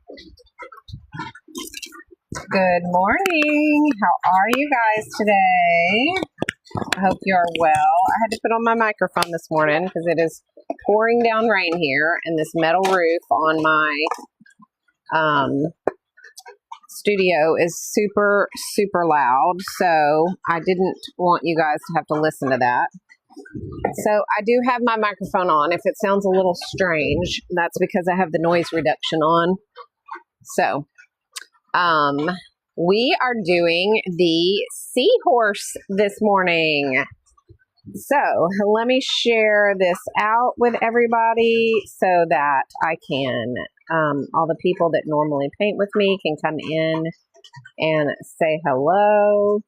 Good morning. How are you guys today? I hope you are well. I had to put on my microphone this morning because it is pouring down rain here, and this metal roof on my studio is super, super loud. So I didn't want you guys to have to listen to that. So I do have my microphone on. If it sounds a little strange, that's because I have the noise reduction on. So, we are doing the Seahorse this morning. So let me share this out with everybody so that I can, all the people that normally paint with me can come in and say hello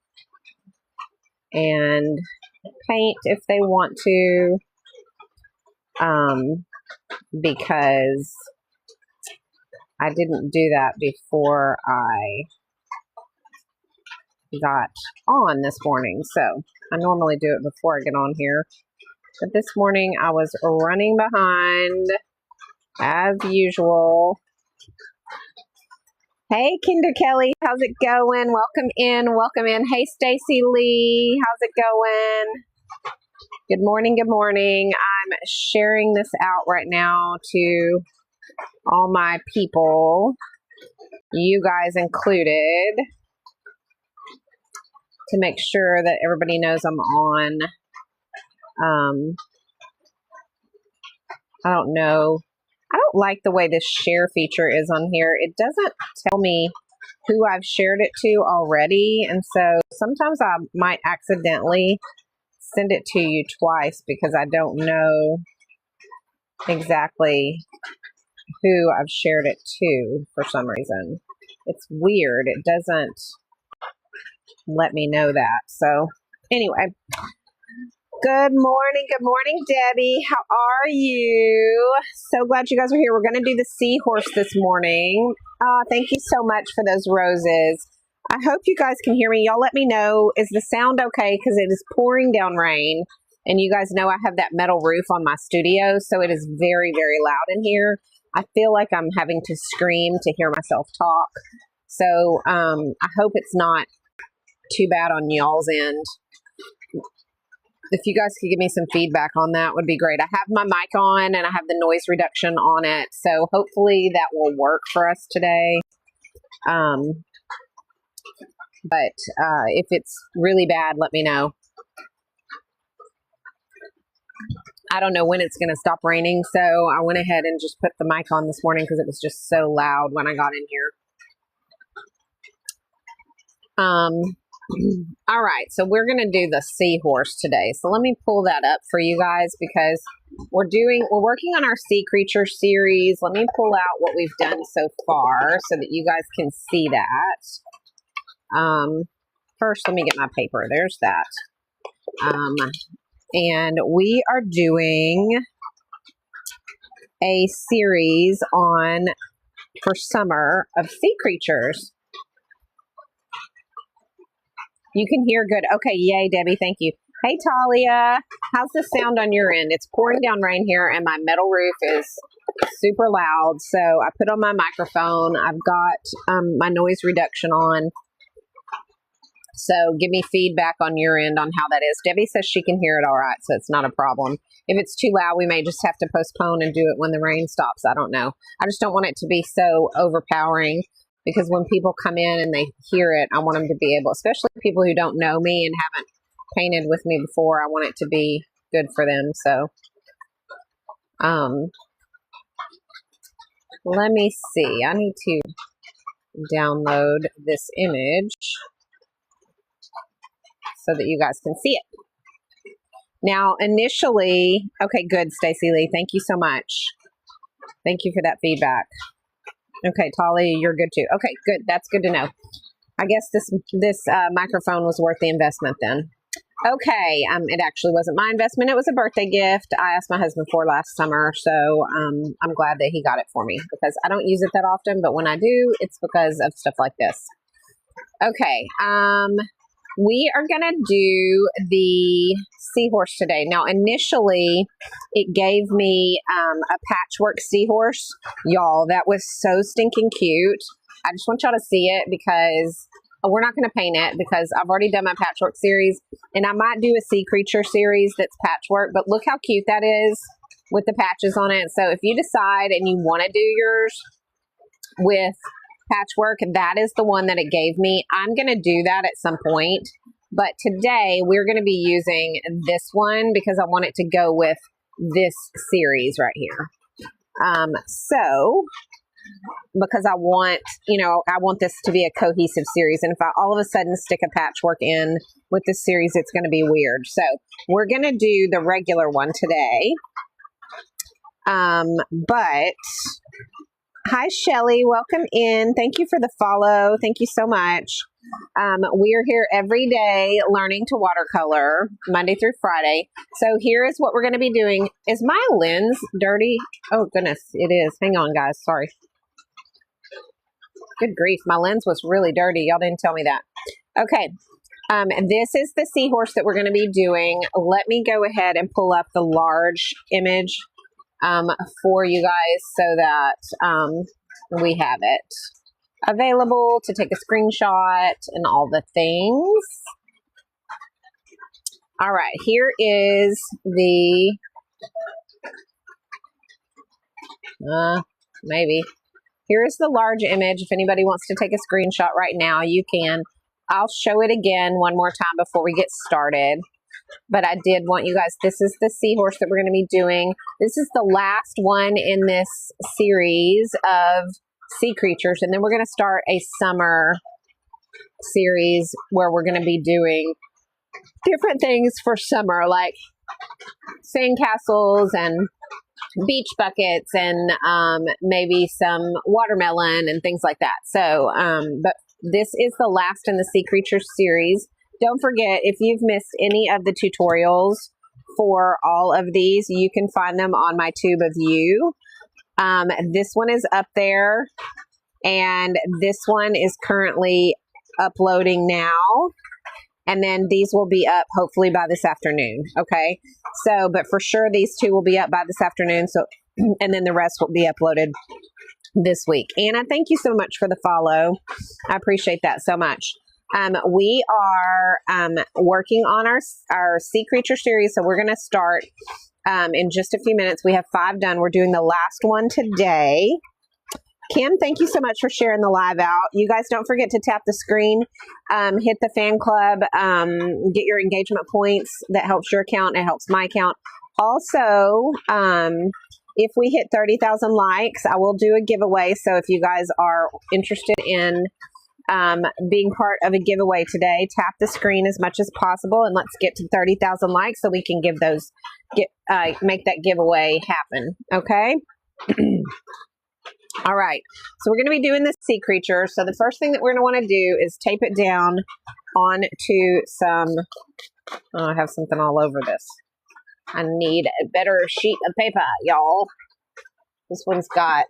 and paint if they want to, because I didn't do that before I got on this morning. So I normally do it before I get on here, but this morning I was running behind as usual. Hey, Kinder Kelly, how's it going? Welcome in, welcome in. Hey, Stacy Lee, how's it going? Good morning, good morning. I'm sharing this out right now to all my people, you guys included, to make sure that everybody knows I'm on. I don't know. I don't like the way this share feature is on here. It doesn't tell me who I've shared it to already. And so sometimes I might accidentally send it to you twice because I don't know exactly who I've shared it to for some reason. It's weird. It doesn't let me know that. So anyway, good morning, Debbie. How are you? So glad you guys are here. We're going to do the Seahorse this morning. Thank you so much for those roses. I hope you guys can hear me. Y'all let me know, is the sound okay? Because it is pouring down rain. And you guys know I have that metal roof on my studio, so it is very, very loud in here. I feel like I'm having to scream to hear myself talk. So I hope it's not too bad on y'all's end. If you guys could give me some feedback on that, would be great. I have my mic on and I have the noise reduction on it, so hopefully that will work for us today. But if it's really bad, let me know. I don't know when it's going to stop raining, so I went ahead and just put the mic on this morning because it was just so loud when I got in here. All right, so we're going to do the Seahorse today. So let me pull that up for you guys because we're working on our sea creature series. Let me pull out what we've done so far so that you guys can see that. First, let me get my paper. There's that. And we are doing a series for summer of sea creatures. You can hear good. Okay, yay, Debbie, thank you. Hey, Talia, how's the sound on your end? It's pouring down rain here, and my metal roof is super loud, so I put on my microphone. I've got my noise reduction on, so give me feedback on your end on how that is. Debbie says she can hear it all right, so it's not a problem. If it's too loud, we may just have to postpone and do it when the rain stops. I don't know. I just don't want it to be so overpowering. Because when people come in and they hear it, I want them to be able, especially people who don't know me and haven't painted with me before, I want it to be good for them. So, let me see. I need to download this image so that you guys can see it. Now, initially, okay, good, Stacy Lee. Thank you so much. Thank you for that feedback. Okay, Talia, you're good too. Okay, good. That's good to know. I guess this microphone was worth the investment then. Okay, it actually wasn't my investment. It was a birthday gift I asked my husband for last summer, so I'm glad that he got it for me because I don't use it that often, but when I do, it's because of stuff like this. Okay, we are going to do the Seahorse today. Now, initially, it gave me a patchwork Seahorse. Y'all, that was so stinking cute. I just want y'all to see it because we're not going to paint it because I've already done my patchwork series. And I might do a sea creature series that's patchwork. But look how cute that is with the patches on it. So if you decide and you want to do yours with patchwork, that is the one that it gave me. I'm going to do that at some point, but today we're going to be using this one because I want it to go with this series right here. So because I want, I want this to be a cohesive series, and if I all of a sudden stick a patchwork in with this series, it's going to be weird. So we're going to do the regular one today. But hi, Shelly. Welcome in. Thank you for the follow. Thank you so much. We are here every day learning to watercolor Monday through Friday. So here is what we're going to be doing. Is my lens dirty? Oh, goodness. It is. Hang on, guys. Sorry. Good grief. My lens was really dirty. Y'all didn't tell me that. Okay. This is the Seahorse that we're going to be doing. Let me go ahead and pull up the large image for you guys so that we have it available to take a screenshot and all the things. All right, here is the, maybe. Here is the large image. If anybody wants to take a screenshot right now, you can. I'll show it again one more time before we get started. But I did want you guys, this is the Seahorse that we're going to be doing. This is the last one in this series of sea creatures. And then we're going to start a summer series where we're going to be doing different things for summer, like sandcastles and beach buckets and maybe some watermelon and things like that. So, but this is the last in the sea creatures series. Don't forget, if you've missed any of the tutorials for all of these, you can find them on my Tube of You. This one is up there, and this one is currently uploading now. And then these will be up hopefully by this afternoon. Okay. So, but for sure, these two will be up by this afternoon. So, and then the rest will be uploaded this week. Anna, thank you so much for the follow. I appreciate that so much. We are working on our sea creature series. So we're going to start in just a few minutes. We have 5 done. We're doing the last one today. Kim, thank you so much for sharing the live out. You guys don't forget to tap the screen, hit the fan club, get your engagement points. That helps your account. It helps my account. Also, if we hit 30,000 likes, I will do a giveaway. So if you guys are interested in being part of a giveaway today, tap the screen as much as possible and let's get to 30,000 likes so we can give those, make that giveaway happen. Okay. All right. So we're going to be doing this sea creature. So the first thing that we're going to want to do is tape it down onto some, oh, I have something all over this. I need a better sheet of paper, y'all. This one's got,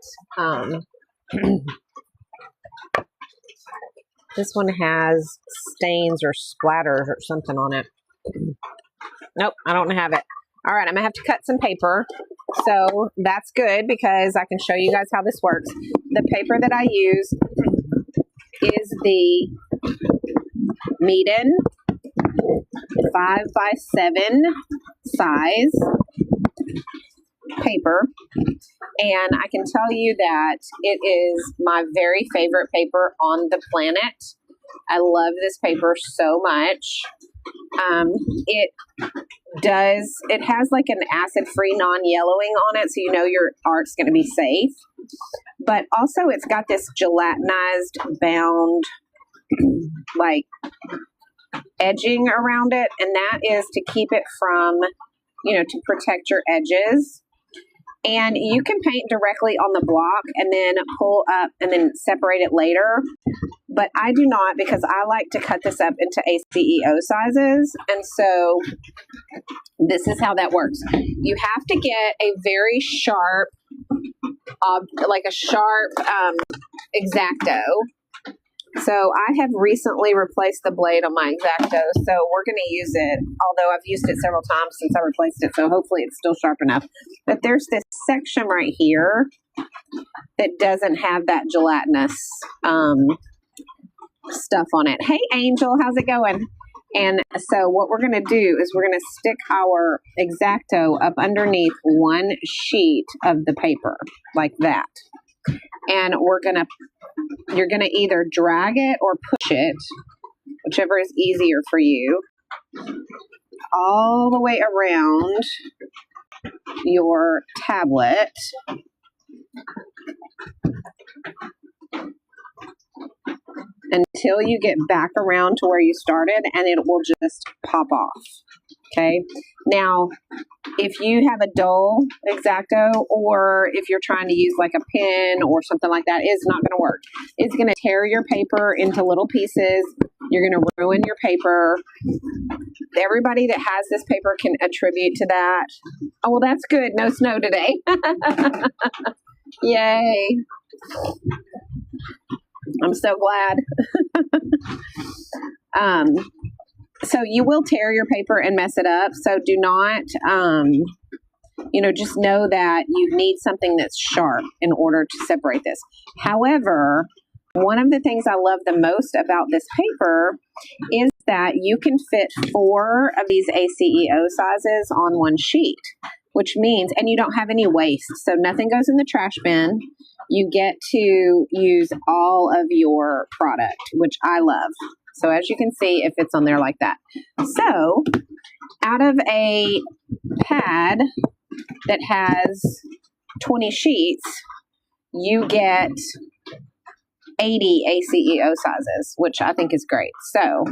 this one has stains or splatters or something on it. Nope, I don't have it. All right, I'm going to have to cut some paper. So that's good because I can show you guys how this works. The paper that I use is the Meeden 5x7 size paper. And I can tell you that it is my very favorite paper on the planet. I love this paper so much. It has like an acid-free non-yellowing on it, so you know your art's going to be safe. But also it's got this gelatinized bound like edging around it, and that is to keep it from, to protect your edges. And you can paint directly on the block and then pull up and then separate it later. But I do not, because I like to cut this up into ACEO sizes. And so this is how that works. You have to get a very sharp, like a sharp X-Acto So I have recently replaced the blade on my X-Acto, so we're going to use it, although I've used it several times since I replaced it, so hopefully it's still sharp enough. But there's this section right here that doesn't have that gelatinous stuff on it. Hey, Angel, how's it going? And so what we're going to do is we're going to stick our X-Acto up underneath one sheet of the paper, like that. And you're going to either drag it or push it, whichever is easier for you, all the way around your tablet. Until you get back around to where you started, and it will just pop off. Okay. Now, if you have a dull X-Acto, or if you're trying to use like a pen or something like that, it's not going to work. It's going to tear your paper into little pieces. You're going to ruin your paper. Everybody that has this paper can attribute to that. Oh, well, that's good. No snow today. Yay. I'm so glad. So you will tear your paper and mess it up. So do not, just know that you need something that's sharp in order to separate this. However, one of the things I love the most about this paper is that you can fit 4 of these ACEO sizes on one sheet, which means, and you don't have any waste. So nothing goes in the trash bin. You get to use all of your product, which I love. So as you can see, it fits on there like that. So out of a pad that has 20 sheets, you get 80 ACEO sizes, which I think is great. So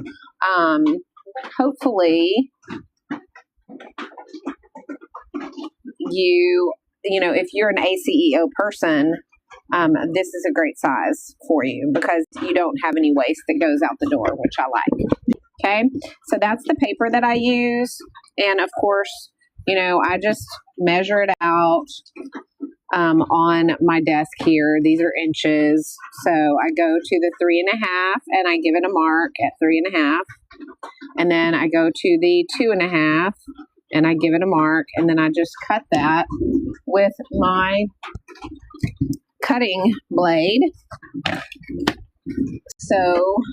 hopefully if you're an ACEO person, this is a great size for you because you don't have any waste that goes out the door, which I like. Okay, so that's the paper that I use. And of course, I just measure it out on my desk here. These are inches. So I go to the 3.5 and I give it a mark at 3.5. And then I go to the 2.5 and I give it a mark. And then I just cut that with my cutting blade. So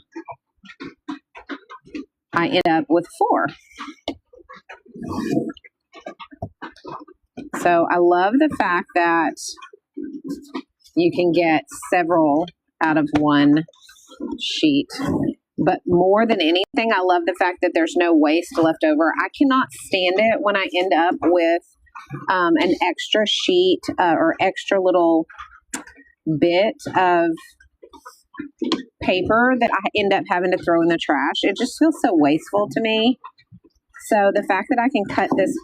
I end up with 4. So I love the fact that you can get several out of one sheet. But more than anything, I love the fact that there's no waste left over. I cannot stand it when I end up with an extra sheet or extra little bit of paper that I end up having to throw in the trash. It just feels so wasteful to me. So the fact that I can cut this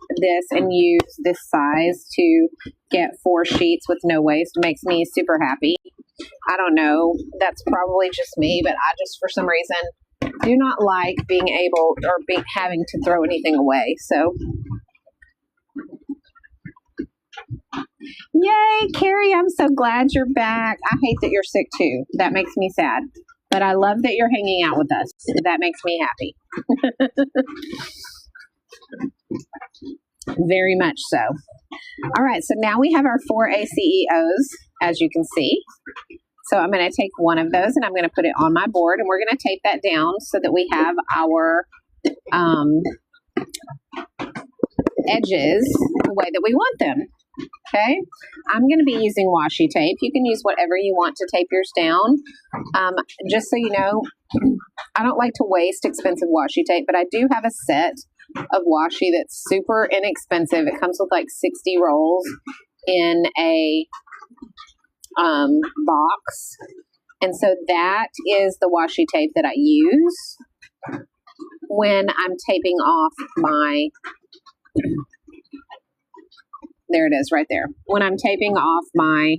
and use this size to get 4 sheets with no waste makes me super happy. I don't know. That's probably just me, but I just, for some reason, do not like being able or having to throw anything away. So, yay, Carrie, I'm so glad you're back. I hate that you're sick too. That makes me sad. But I love that you're hanging out with us. That makes me happy. Very much so. All right, so now we have our 4 ACEOs, as you can see. So I'm going to take one of those and I'm going to put it on my board, and we're going to tape that down so that we have our edges the way that we want them. Okay, I'm going to be using washi tape. You can use whatever you want to tape yours down. Just so you know, I don't like to waste expensive washi tape, but I do have a set of washi that's super inexpensive. It comes with like 60 rolls in a box. And so that is the washi tape that I use when I'm taping off my, there it is right there, when I'm taping off my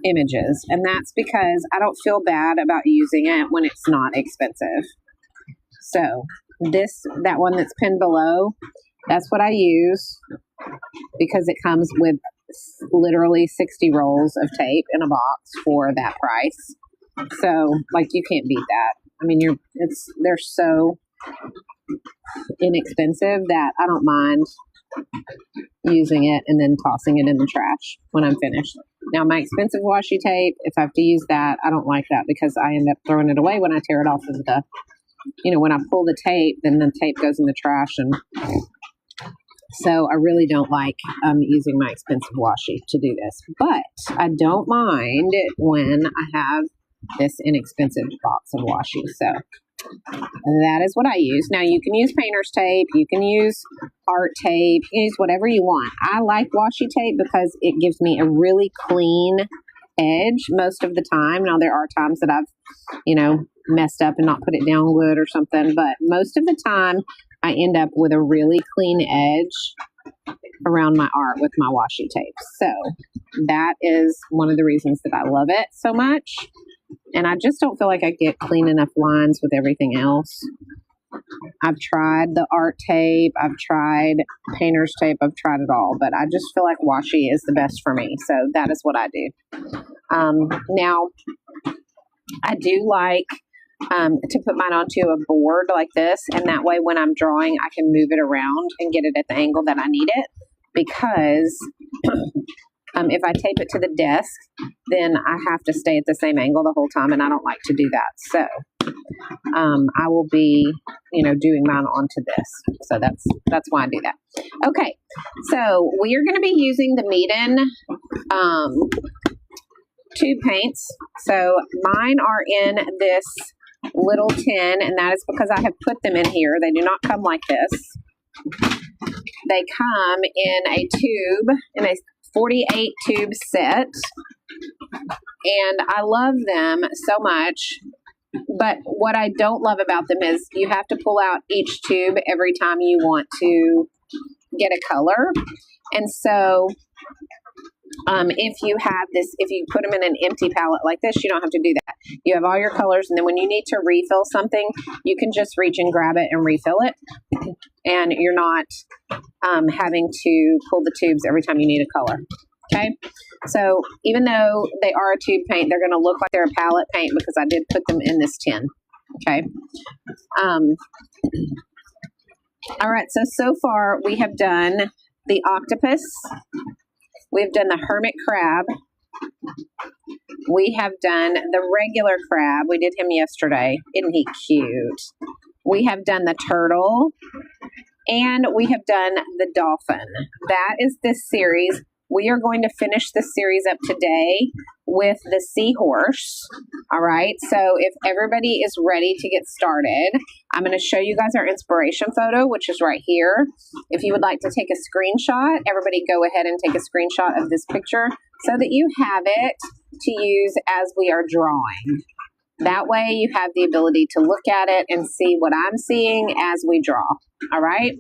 images. And that's because I don't feel bad about using it when it's not expensive. So that one that's pinned below, that's what I use because it comes with literally 60 rolls of tape in a box for that price. So, like, you can't beat that. I mean, they're so inexpensive that I don't mind using it and then tossing it in the trash when I'm finished. Now, my expensive washi tape, if I have to use that, I don't like that because I end up throwing it away when I tear it off of the, when I pull the tape, then the tape goes in the trash. And so I really don't like using my expensive washi to do this. But I don't mind when I have this inexpensive box of washi. So that is what I use. Now, you can use painter's tape. You can use art tape. You can use whatever you want. I like washi tape because it gives me a really clean edge most of the time. Now, there are times that I've, messed up and not put it down good or something. But most of the time, I end up with a really clean edge around my art with my washi tape. So that is one of the reasons that I love it so much. And I just don't feel like I get clean enough lines with everything else. I've tried the art tape. I've tried painter's tape. I've tried it all. But I just feel like washi is the best for me. So that is what I do. Now, I do like to put mine onto a board like this. And that way when I'm drawing, I can move it around and get it at the angle that I need it. Because if I tape it to the desk, then I have to stay at the same angle the whole time, and I don't like to do that. So I will be, doing mine onto this. So that's why I do that. Okay, so we are going to be using the Meeden tube paints. So mine are in this little tin, and that is because I have put them in here. They do not come like this. They come in a tube, in a 48 tube set, and I love them so much. But what I don't love about them is you have to pull out each tube every time you want to get a color. And so if you put them in an empty palette like this, you don't have to do that. You have all your colors, and then when you need to refill something, you can just reach and grab it and refill it. And you're not having to pull the tubes every time you need a color. Okay, so even though they are a tube paint, they're going to look like they're a palette paint because I did put them in this tin. Okay. All right, so far we have done the octopus. We've done the hermit crab. We have done the regular crab. We did him yesterday. Isn't he cute? We have done the turtle. And we have done the dolphin. That is this series. We are going to finish this series up today with the seahorse. All right. So if everybody is ready to get started, I'm going to show you guys our inspiration photo, which is right here. If you would like to take a screenshot, everybody go ahead and take a screenshot of this picture so that you have it to use as we are drawing. That way you have the ability to look at it and see what I'm seeing as we draw. All right.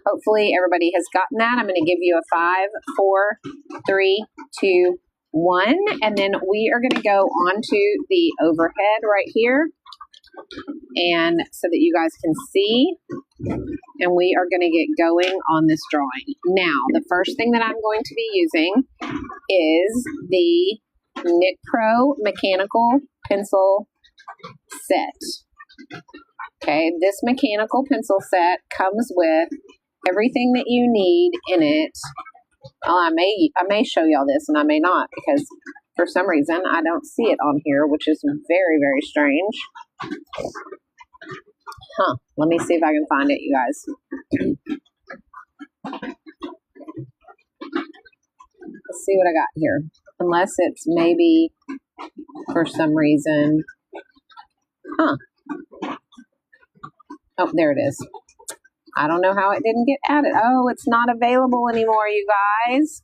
Hopefully everybody has gotten that. I'm going to give you a 5, 4, 3, 2, 1. And then we are going to go onto the overhead right here. And so that you guys can see. And we are going to get going on this drawing. Now, the first thing that I'm going to be using is the Knit Pro mechanical pencil set. Okay, this mechanical pencil set comes with everything that you need in it. I may show y'all this and I may not because for some reason I don't see it on here, which is very, very strange. Let me see if I can find it, you guys. Let's see what I got here. Unless it's maybe for some reason. Oh, there it is. I don't know how it didn't get added. Oh, it's not available anymore, you guys.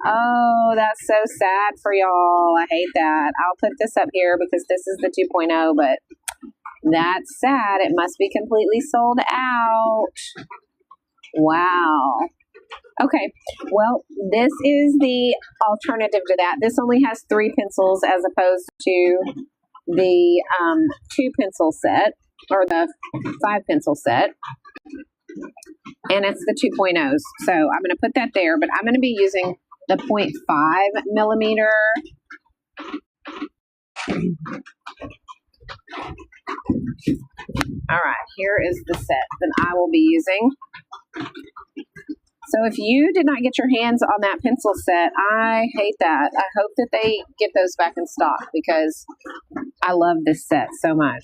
Oh, that's so sad for y'all. I hate that. I'll put this up here because this is the 2.0, but that's sad. It must be completely sold out. Wow. Okay, well, this is the alternative to that. This only has 3 pencils as opposed to the 2 pencil set or the 5 pencil set. And it's the 2.0s. So I'm going to put that there, but I'm going to be using the 0.5 millimeter All right, here is the set that I will be using. So if you did not get your hands on that pencil set, I hate that. I hope that they get those back in stock because I love this set so much.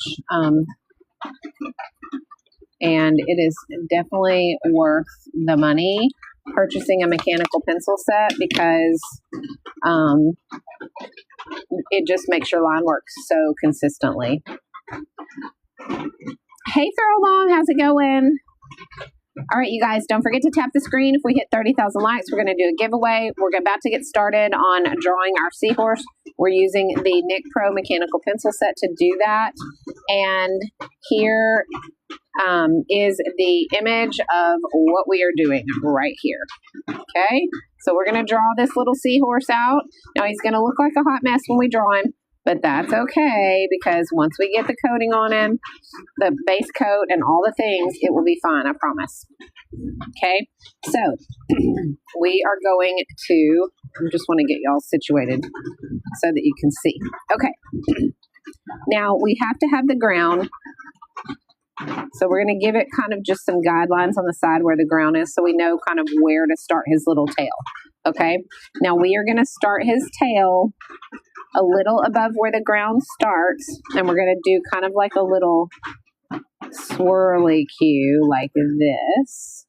And it is definitely worth the money purchasing a mechanical pencil set because it just makes your line work so consistently. Hey, Furlong, how's it going? All right, you guys, don't forget to tap the screen. If we hit 30,000 likes, we're going to do a giveaway. We're about to get started on drawing our Seahorse. We're using the Nick Pro mechanical pencil set to do that. And here is the image of what we are doing right here. Okay, so we're going to draw this little Seahorse out. Now, he's going to look like a hot mess when we draw him. But that's okay because once we get the coating on him, the base coat and all the things, it will be fine, I promise. Okay, so we are going to, I just want to get y'all situated so that you can see. Okay, now we have to have the ground. So we're going to give it kind of just some guidelines on the side where the ground is so we know kind of where to start his little tail. Okay, now we are going to start his tail a little above where the ground starts, and we're going to do kind of like a little swirly cue like this,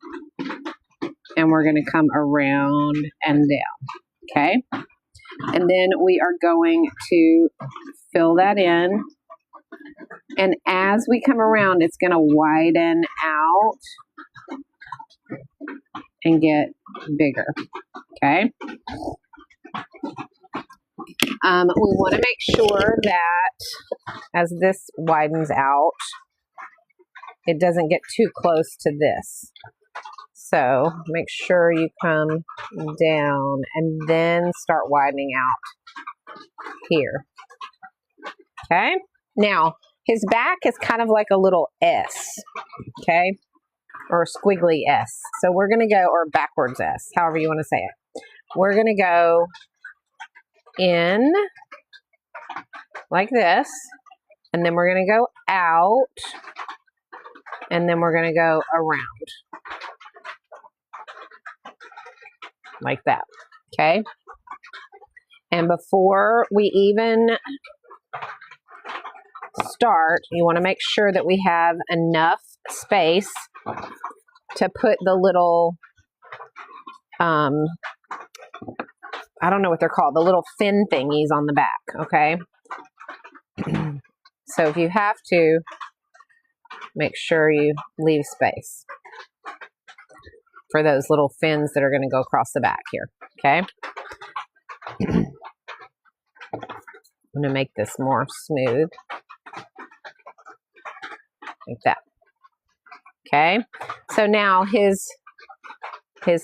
and we're going to come around and down, okay? And then we are going to fill that in, and as we come around, it's going to widen out and get bigger, okay? We want to make sure that as this widens out, it doesn't get too close to this. So make sure you come down and then start widening out here. Okay. Now, his back is kind of like a little S. Okay. Or a squiggly S. So we're going to go, or backwards S, however you want to say it. We're going to go in like this, and then we're going to go out, and then we're going to go around like that, okay? And before we even start, you want to make sure that we have enough space to put the little I don't know what they're called, the little fin thingies on the back, okay? So if you have to, make sure you leave space for those little fins that are going to go across the back here, okay? I'm going to make this more smooth, like that. Okay, so now his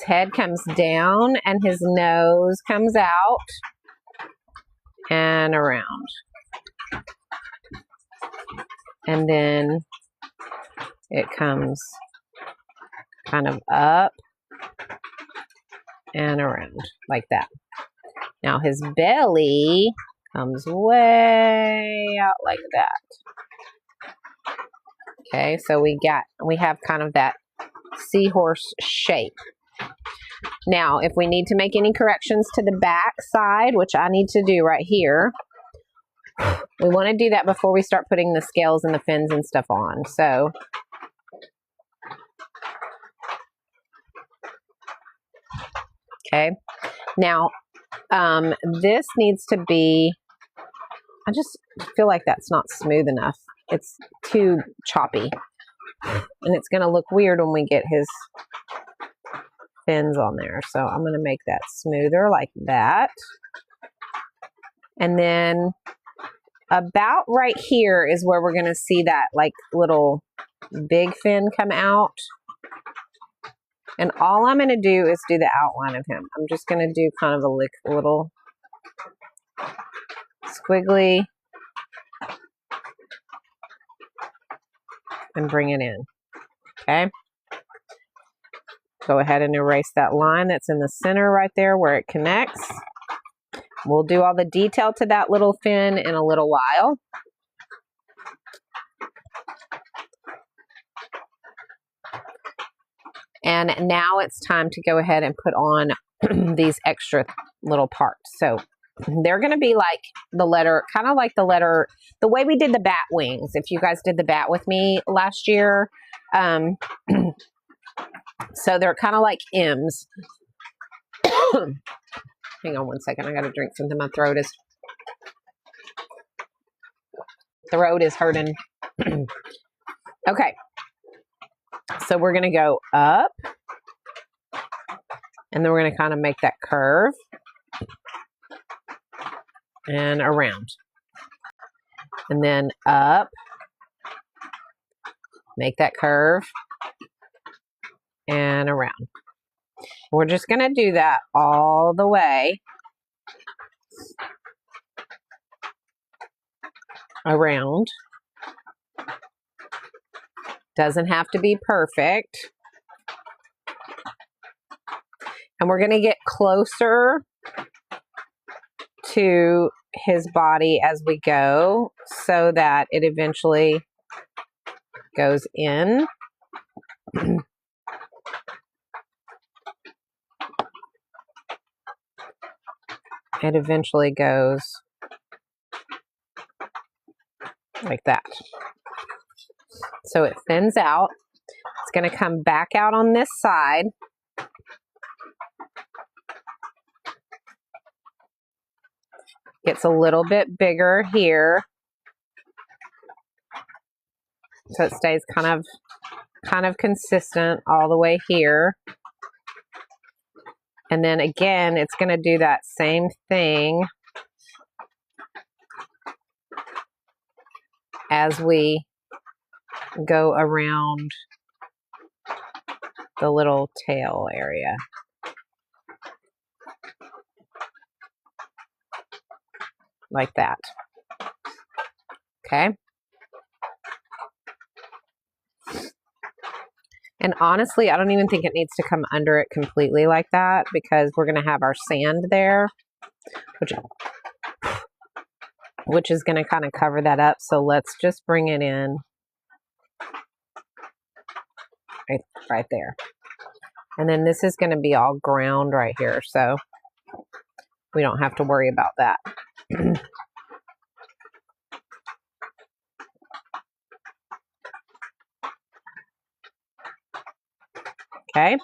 head comes down and his nose comes out and around. And then it comes kind of up and around like that. Now his belly comes way out like that. Okay, so we have kind of that seahorse shape. Now, if we need to make any corrections to the back side, which I need to do right here, we want to do that before we start putting the scales and the fins and stuff on. So, okay. Now, this needs to be, I just feel like that's not smooth enough. It's too choppy. And it's going to look weird when we get his fins on there. So I'm going to make that smoother like that. And then about right here is where we're going to see that like little big fin come out. And all I'm going to do is do the outline of him. I'm just going to do kind of a little squiggly and bring it in. Okay. Go ahead and erase that line that's in the center right there where it connects. We'll do all the detail to that little fin in a little while. And now it's time to go ahead and put on these extra little parts. So they're going to be like the letter, kind of like the letter, the way we did the bat wings. If you guys did the bat with me last year. So they're kind of like M's. Hang on one second. I got to drink something. My throat is hurting. Okay. So we're going to go up. And then we're going to kind of make that curve. And around. And then up. Make that curve. And around. We're just going to do that all the way around. Doesn't have to be perfect. And we're going to get closer to his body as we go so that it eventually goes in. It eventually goes like that. So it thins out. It's going to come back out on this side. Gets a little bit bigger here. So it stays kind of consistent all the way here. And then again, it's going to do that same thing as we go around the little tail area. Like that. Okay. And honestly, I don't even think it needs to come under it completely like that because we're going to have our sand there, which is going to kind of cover that up. So let's just bring it in right there. And then this is going to be all ground right here. So we don't have to worry about that. Okay.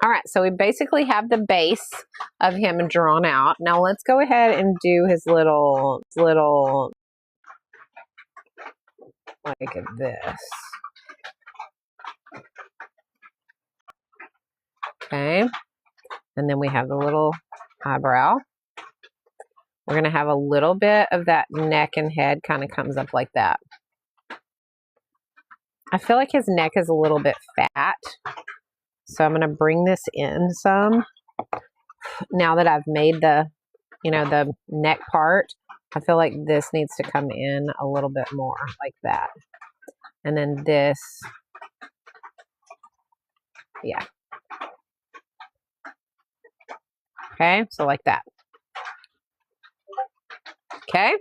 All right. So we basically have the base of him drawn out. Now let's go ahead and do his little like this. Okay. And then we have the little eyebrow. We're going to have a little bit of that neck and head kind of comes up like that. I feel like his neck is a little bit fat. So I'm going to bring this in some. Now that I've made the neck part, I feel like this needs to come in a little bit more like that. And then this, yeah. Okay, so like that. Okay.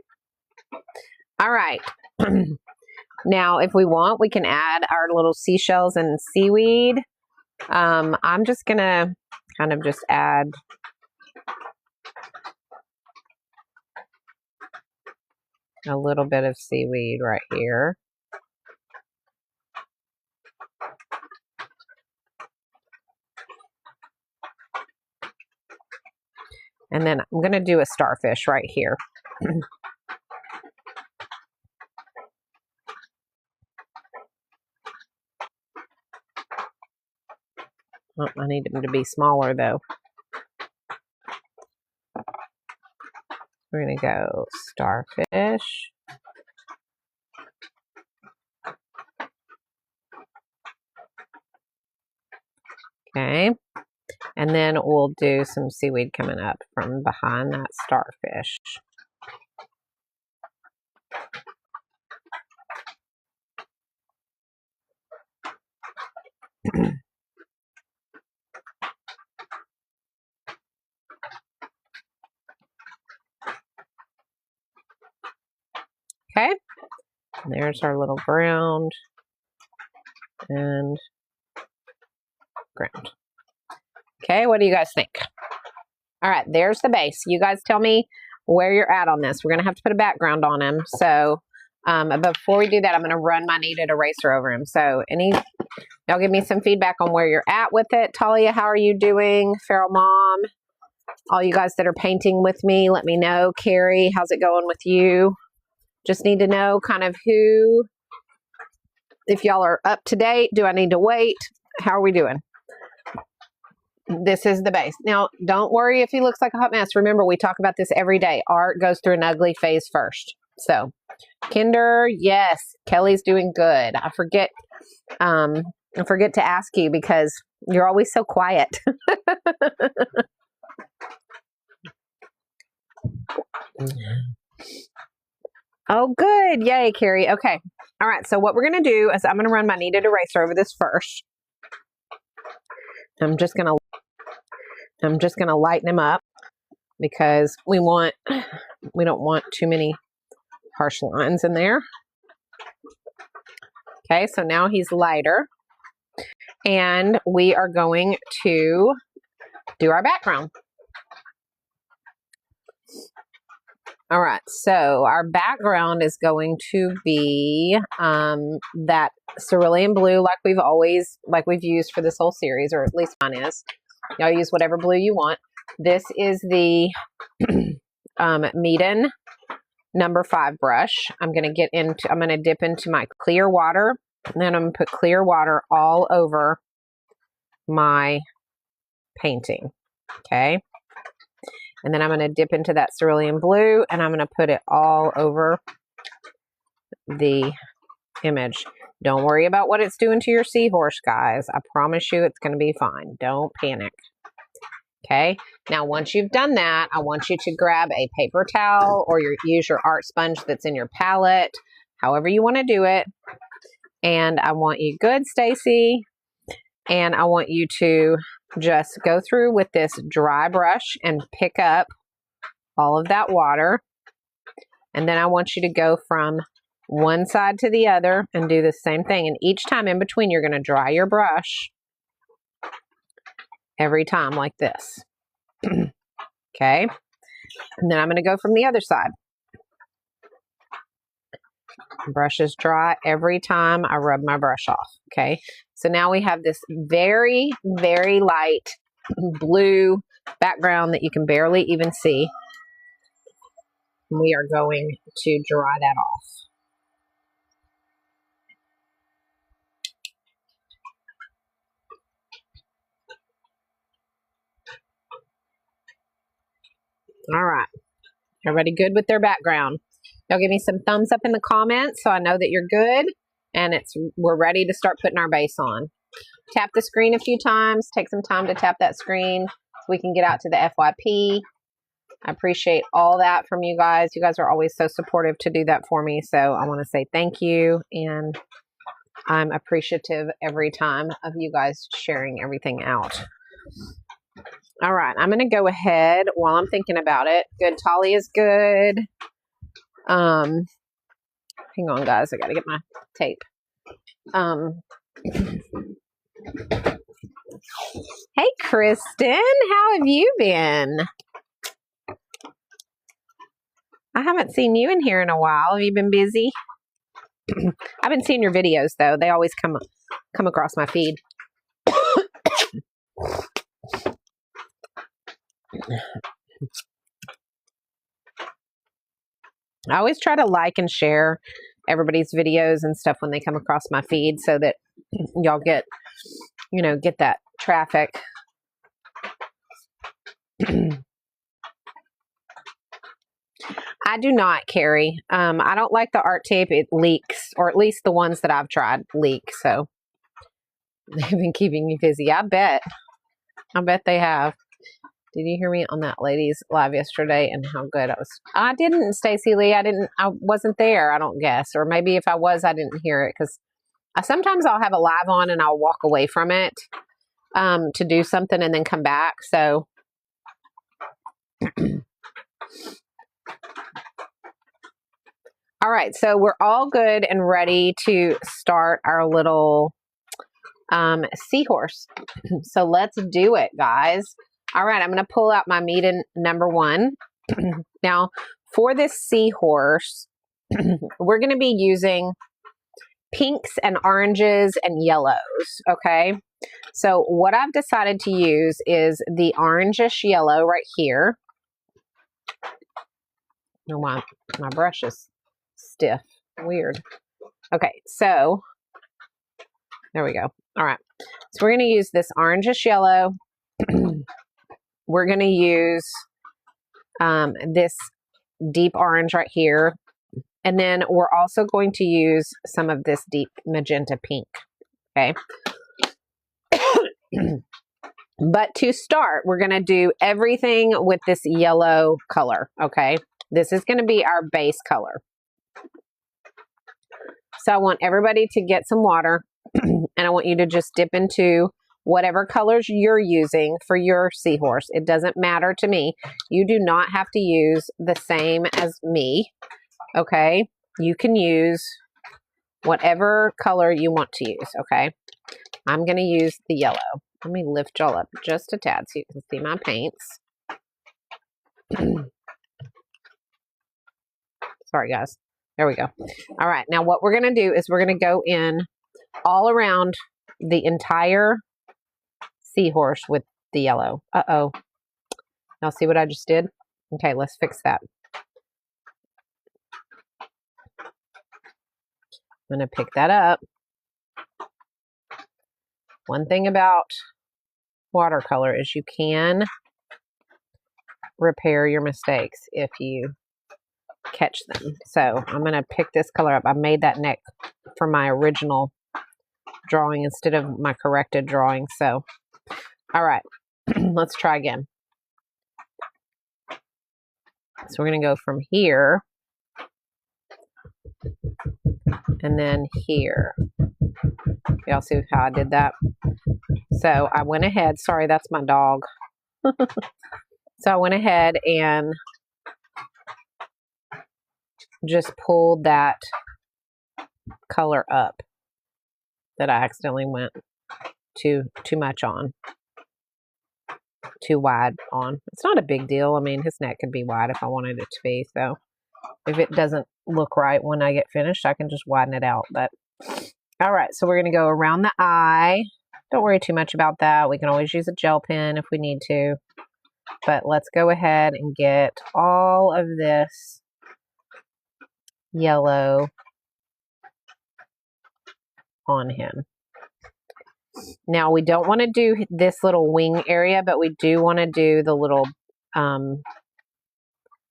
All right. Now, if we want, we can add our little seashells and seaweed. I'm just going to kind of just add a little bit of seaweed right here. And then I'm going to do a starfish right here. Oh, I need them to be smaller though. We're going to go starfish. Okay. And then we'll do some seaweed coming up from behind that starfish. Okay. And there's our little ground and ground. Okay, what do you guys think? All right, there's the base. You guys tell me where you're at on this. We're going to have to put a background on him. So before we do that, I'm going to run my kneaded eraser over him. So y'all give me some feedback on where you're at with it. Talia, how are you doing? Feral Mom, all you guys that are painting with me, let me know. Carrie, how's it going with you? Just need to know kind of who, if y'all are up to date. Do I need to wait? How are we doing? This is the base. Now, don't worry if he looks like a hot mess. Remember, we talk about this every day. Art goes through an ugly phase first. So, Kinder, yes, Kelly's doing good. I forget to ask you because you're always so quiet. Oh, good. Yay, Carrie. Okay. All right. So what we're going to do is I'm going to run my kneaded eraser over this first. I'm just going to lighten him up because we don't want too many harsh lines in there. Okay. So now he's lighter and we are going to do our background. All right, so our background is going to be that cerulean blue like we've used for this whole series, or at least mine is. Y'all use whatever blue you want. This is the Meeden number 5 brush. I'm going to dip into my clear water, and then I'm going to put clear water all over my painting, okay? And then I'm going to dip into that cerulean blue and I'm going to put it all over the image. Don't worry about what it's doing to your seahorse, guys. I promise you it's going to be fine. Don't panic. Okay. Now, once you've done that, I want you to grab a paper towel or use your art sponge that's in your palette, however you want to do it. And I want you, good, Stacy. And I want you to just go through with this dry brush and pick up all of that water. And then I want you to go from one side to the other and do the same thing. And each time in between, you're going to dry your brush every time like this. Okay. And then I'm going to go from the other side. Brush is dry every time I rub my brush off. Okay. So now we have this very, very light blue background that you can barely even see. We are going to dry that off. All right. Everybody good with their background? Y'all give me some thumbs up in the comments so I know that you're good and we're ready to start putting our base on. Tap the screen a few times. Take some time to tap that screen so we can get out to the FYP. I appreciate all that from you guys. You guys are always so supportive to do that for me. So I want to say thank you. And I'm appreciative every time of you guys sharing everything out. All right. I'm going to go ahead while I'm thinking about it. Good. Tolly is good. Hang on, guys. I got to get my tape. Hey, Kristen. How have you been? I haven't seen you in here in a while. Have you been busy? I've been seeing your videos, though. They always come across my feed. I always try to like and share everybody's videos and stuff when they come across my feed so that y'all get that traffic. I do not, Carrie. I don't like the art tape. It leaks, or at least the ones that I've tried leak. So they've been keeping me busy. I bet they have. Did you hear me on that ladies live yesterday and how good I was? I didn't, Stacey Lee. I wasn't there, I don't guess. Or maybe if I was, I didn't hear it because sometimes I'll have a live on and I'll walk away from it to do something and then come back. So all All right, so we're all good and ready to start our little seahorse. So let's do it, guys. All right, I'm going to pull out my medium number 1. Now, for this seahorse, we're going to be using pinks and oranges and yellows, okay? So what I've decided to use is the orangish yellow right here. Oh, my brush is stiff. Weird. Okay, so there we go. All right, so we're going to use this orangish yellow. We're going to use this deep orange right here. And then we're also going to use some of this deep magenta pink, okay? But to start, we're going to do everything with this yellow color, okay? This is going to be our base color. So I want everybody to get some water, and I want you to just dip into whatever colors you're using for your seahorse. It doesn't matter to me. You do not have to use the same as me, okay? You can use whatever color you want to use, okay? I'm going to use the yellow. Let me lift y'all up just a tad so you can see my paints. Sorry, guys. There we go. All right. Now what we're going to do is we're going to go in all around the entire seahorse with the yellow. Uh-oh. Y'all see what I just did? Okay, let's fix that. I'm going to pick that up. One thing about watercolor is you can repair your mistakes if you catch them. So I'm going to pick this color up. I made that neck for my original drawing instead of my corrected drawing. So, all right, let's try again. So we're going to go from here and then here. Y'all see how I did that? So I went ahead. Sorry, that's my dog. So I went ahead and just pulled that color up that I accidentally went too much on. Too wide on. It's not a big deal. I mean, his neck could be wide if I wanted it to be. So if it doesn't look right when I get finished, I can just widen it out. But all right, so we're going to go around the eye. Don't worry too much about that. We can always use a gel pen if we need to. But let's go ahead and get all of this yellow on him. Now, we don't want to do this little wing area, but we do want to do the little, I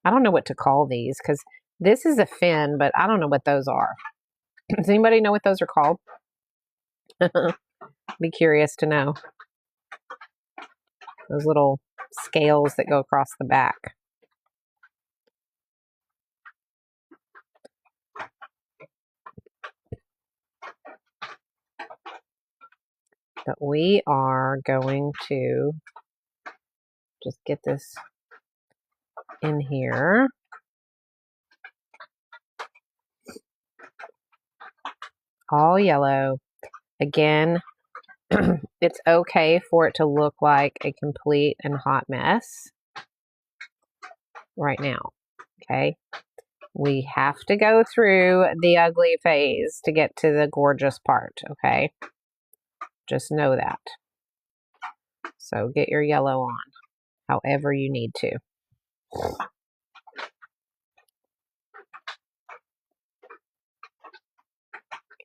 don't know what to call these, because this is a fin, but I don't know what those are. Does anybody know what those are called? Be curious to know. Those little scales that go across the back. But we are going to just get this in here. All yellow. Again, it's okay for it to look like a complete and hot mess right now, okay? We have to go through the ugly phase to get to the gorgeous part, okay? Just know that. So get your yellow on however you need to.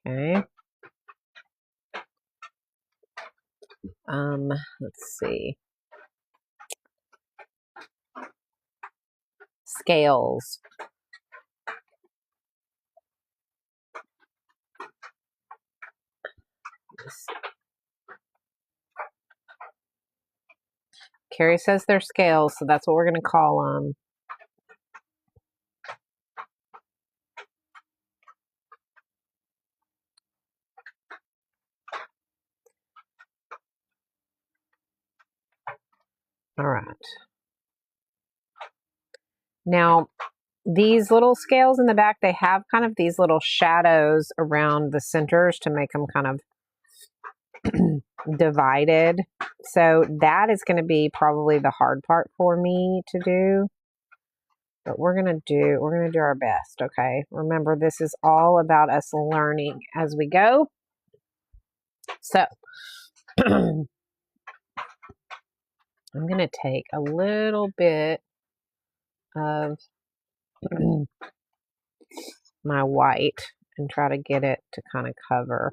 Okay. Let's see. Scales. Carrie says they're scales, so that's what we're going to call them. All right. Now, these little scales in the back, they have kind of these little shadows around the centers to make them kind of divided. So that is going to be probably the hard part for me to do. But we're going to do our best, okay? Remember, this is all about us learning as we go. So I'm going to take a little bit of my white and try to get it to kind of cover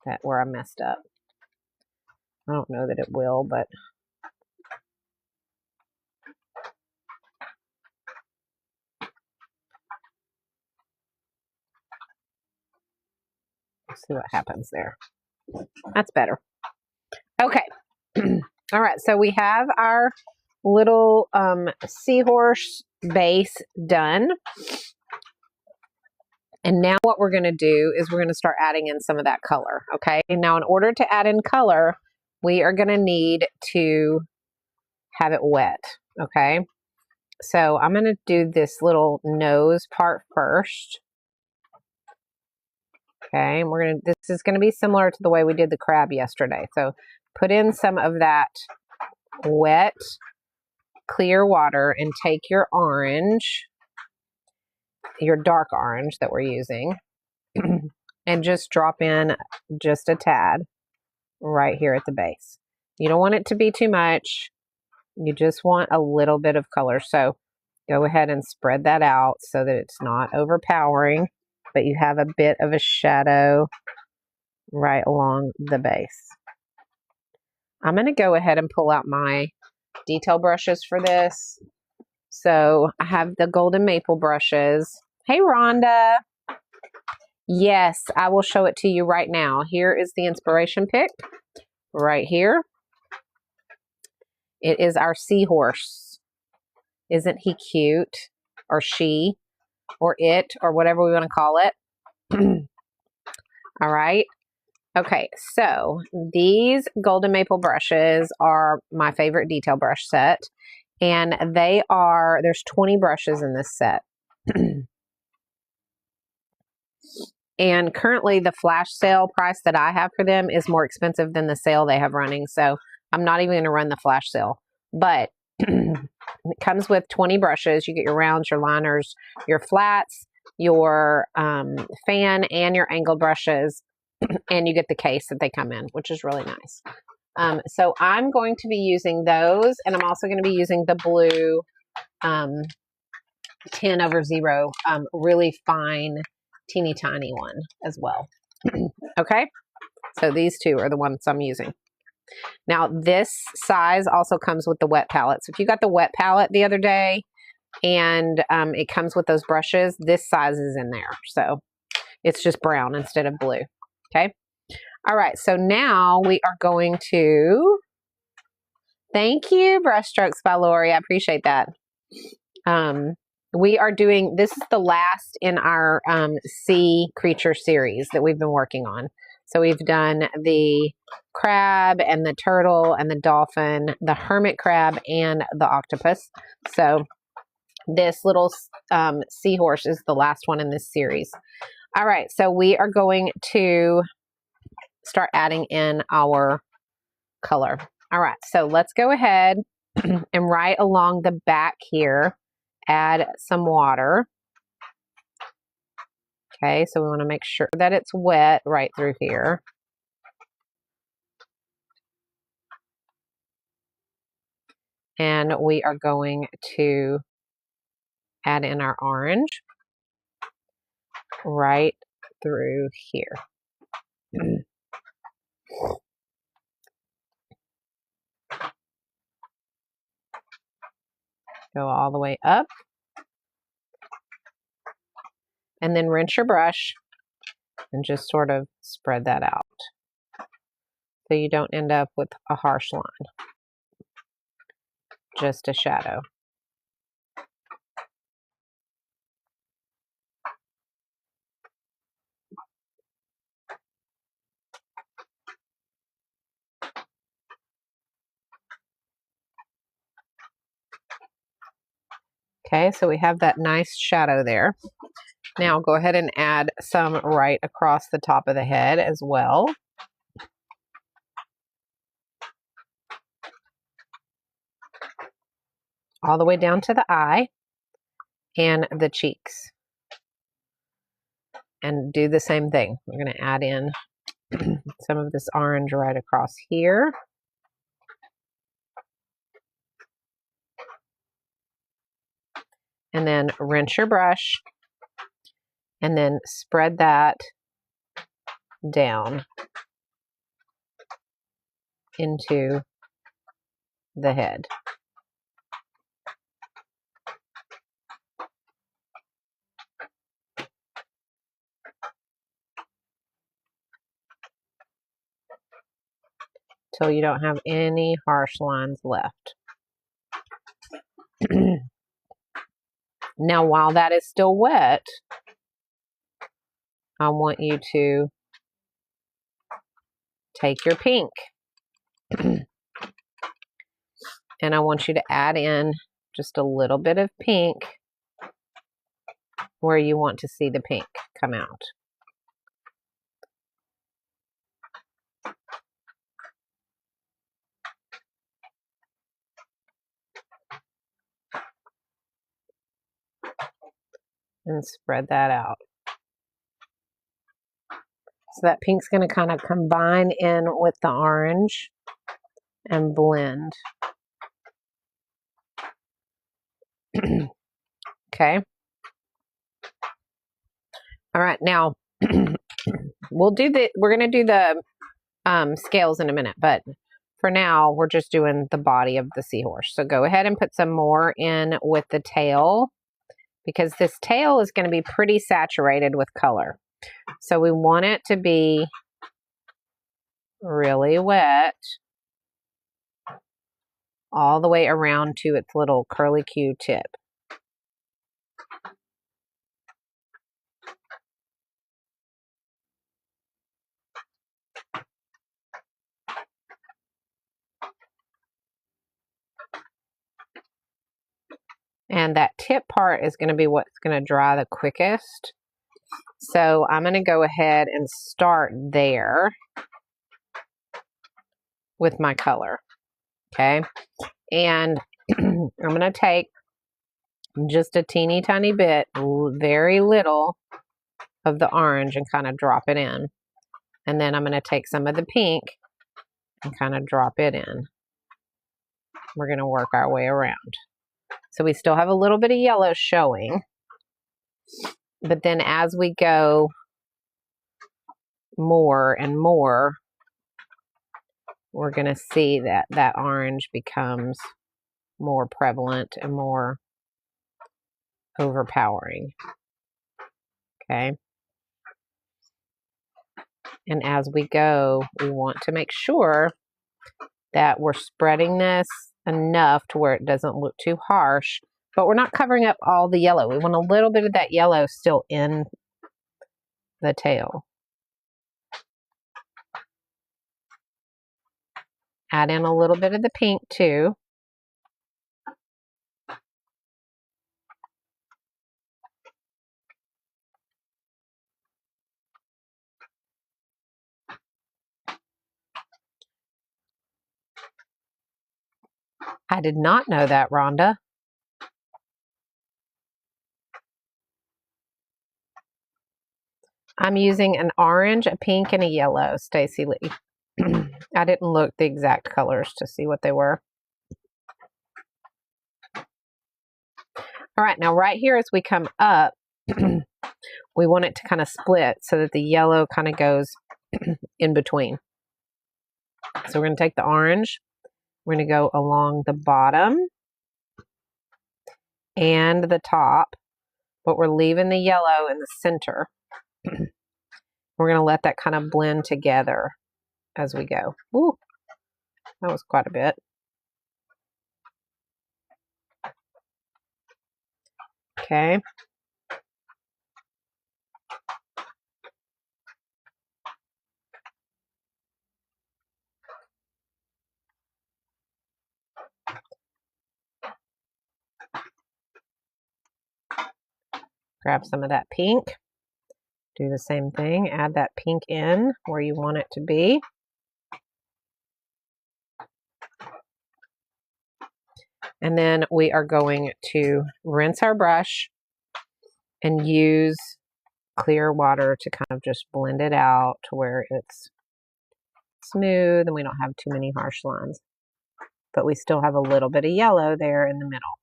that where I messed up. I don't know that it will, but let's see what happens there. That's better. Okay. All right. So we have our little seahorse base done. And now what we're going to do is we're going to start adding in some of that color. Okay. And now in order to add in color, we are going to need to have it wet. Okay. So I'm going to do this little nose part first. Okay, and this is going to be similar to the way we did the crab yesterday. So put in some of that wet, clear water and take your orange, your dark orange that we're using, and just drop in just a tad right here at the base. You don't want it to be too much. You just want a little bit of color. So go ahead and spread that out so that it's not overpowering, but you have a bit of a shadow right along the base. I'm going to go ahead and pull out my detail brushes for this. So I have the golden maple brushes. Hey, Rhonda. Yes, I will show it to you right now. Here is the inspiration pick right here. It is our seahorse. Isn't he cute? Or she, or it, or whatever we want to call it. All right. Okay, so these golden maple brushes are my favorite detail brush set. And there's 20 brushes in this set. And currently the flash sale price that I have for them is more expensive than the sale they have running. So I'm not even going to run the flash sale. But it comes with 20 brushes. You get your rounds, your liners, your flats, your fan, and your angled brushes. And you get the case that they come in, which is really nice. So I'm going to be using those. And I'm also going to be using the blue 10/0, really fine, teeny tiny one as well. Okay, so these two are the ones I'm using. Now this size also comes with the wet palette. So if you got the wet palette the other day and it comes with those brushes, this size is in there. So it's just brown instead of blue. Okay. All right. So now we are going to, thank you, Brushstrokes by Lori. I appreciate that. We are doing, this is the last in our sea creature series that we've been working on. So we've done the crab and the turtle and the dolphin, the hermit crab and the octopus. So this little seahorse is the last one in this series. All right, so we are going to start adding in our color. All right, so let's go ahead and right along the back here, add some water. Okay, so we want to make sure that it's wet right through here. And we are going to add in our orange right through here. Go all the way up. And then rinse your brush and just sort of spread that out so you don't end up with a harsh line, just a shadow. Okay, so we have that nice shadow there. Now go ahead and add some right across the top of the head as well. All the way down to the eye and the cheeks. And do the same thing. We're going to add in some of this orange right across here. And then rinse your brush and then spread that down into the head. Till you don't have any harsh lines left. Now, while that is still wet, I want you to take your pink and I want you to add in just a little bit of pink where you want to see the pink come out. And spread that out. So that pink's going to kind of combine in with the orange and blend. Okay. All right, now we're going to do the scales in a minute, but for now we're just doing the body of the seahorse. So go ahead and put some more in with the tail, because this tail is going to be pretty saturated with color. So we want it to be really wet all the way around to its little curlicue tip. And that tip part is going to be what's going to dry the quickest. So I'm going to go ahead and start there with my color. Okay. And I'm going to take just a teeny tiny bit, very little of the orange and kind of drop it in. And then I'm going to take some of the pink and kind of drop it in. We're going to work our way around. So we still have a little bit of yellow showing. But then as we go more and more, we're going to see that that orange becomes more prevalent and more overpowering. Okay. And as we go, we want to make sure that we're spreading this enough to where it doesn't look too harsh, but we're not covering up all the yellow. We want a little bit of that yellow still in the tail. Add in a little bit of the pink too. I did not know that, Rhonda. I'm using an orange, a pink, and a yellow, Stacy Lee. I didn't look the exact colors to see what they were. All right, now right here as we come up, we want it to kind of split so that the yellow kind of goes in between. So we're going to take the orange, we're going to go along the bottom and the top, but we're leaving the yellow in the center. We're going to let that kind of blend together as we go. Ooh, that was quite a bit. Okay. Grab some of that pink. Do the same thing. Add that pink in where you want it to be. And then we are going to rinse our brush and use clear water to kind of just blend it out to where it's smooth and we don't have too many harsh lines. But we still have a little bit of yellow there in the middle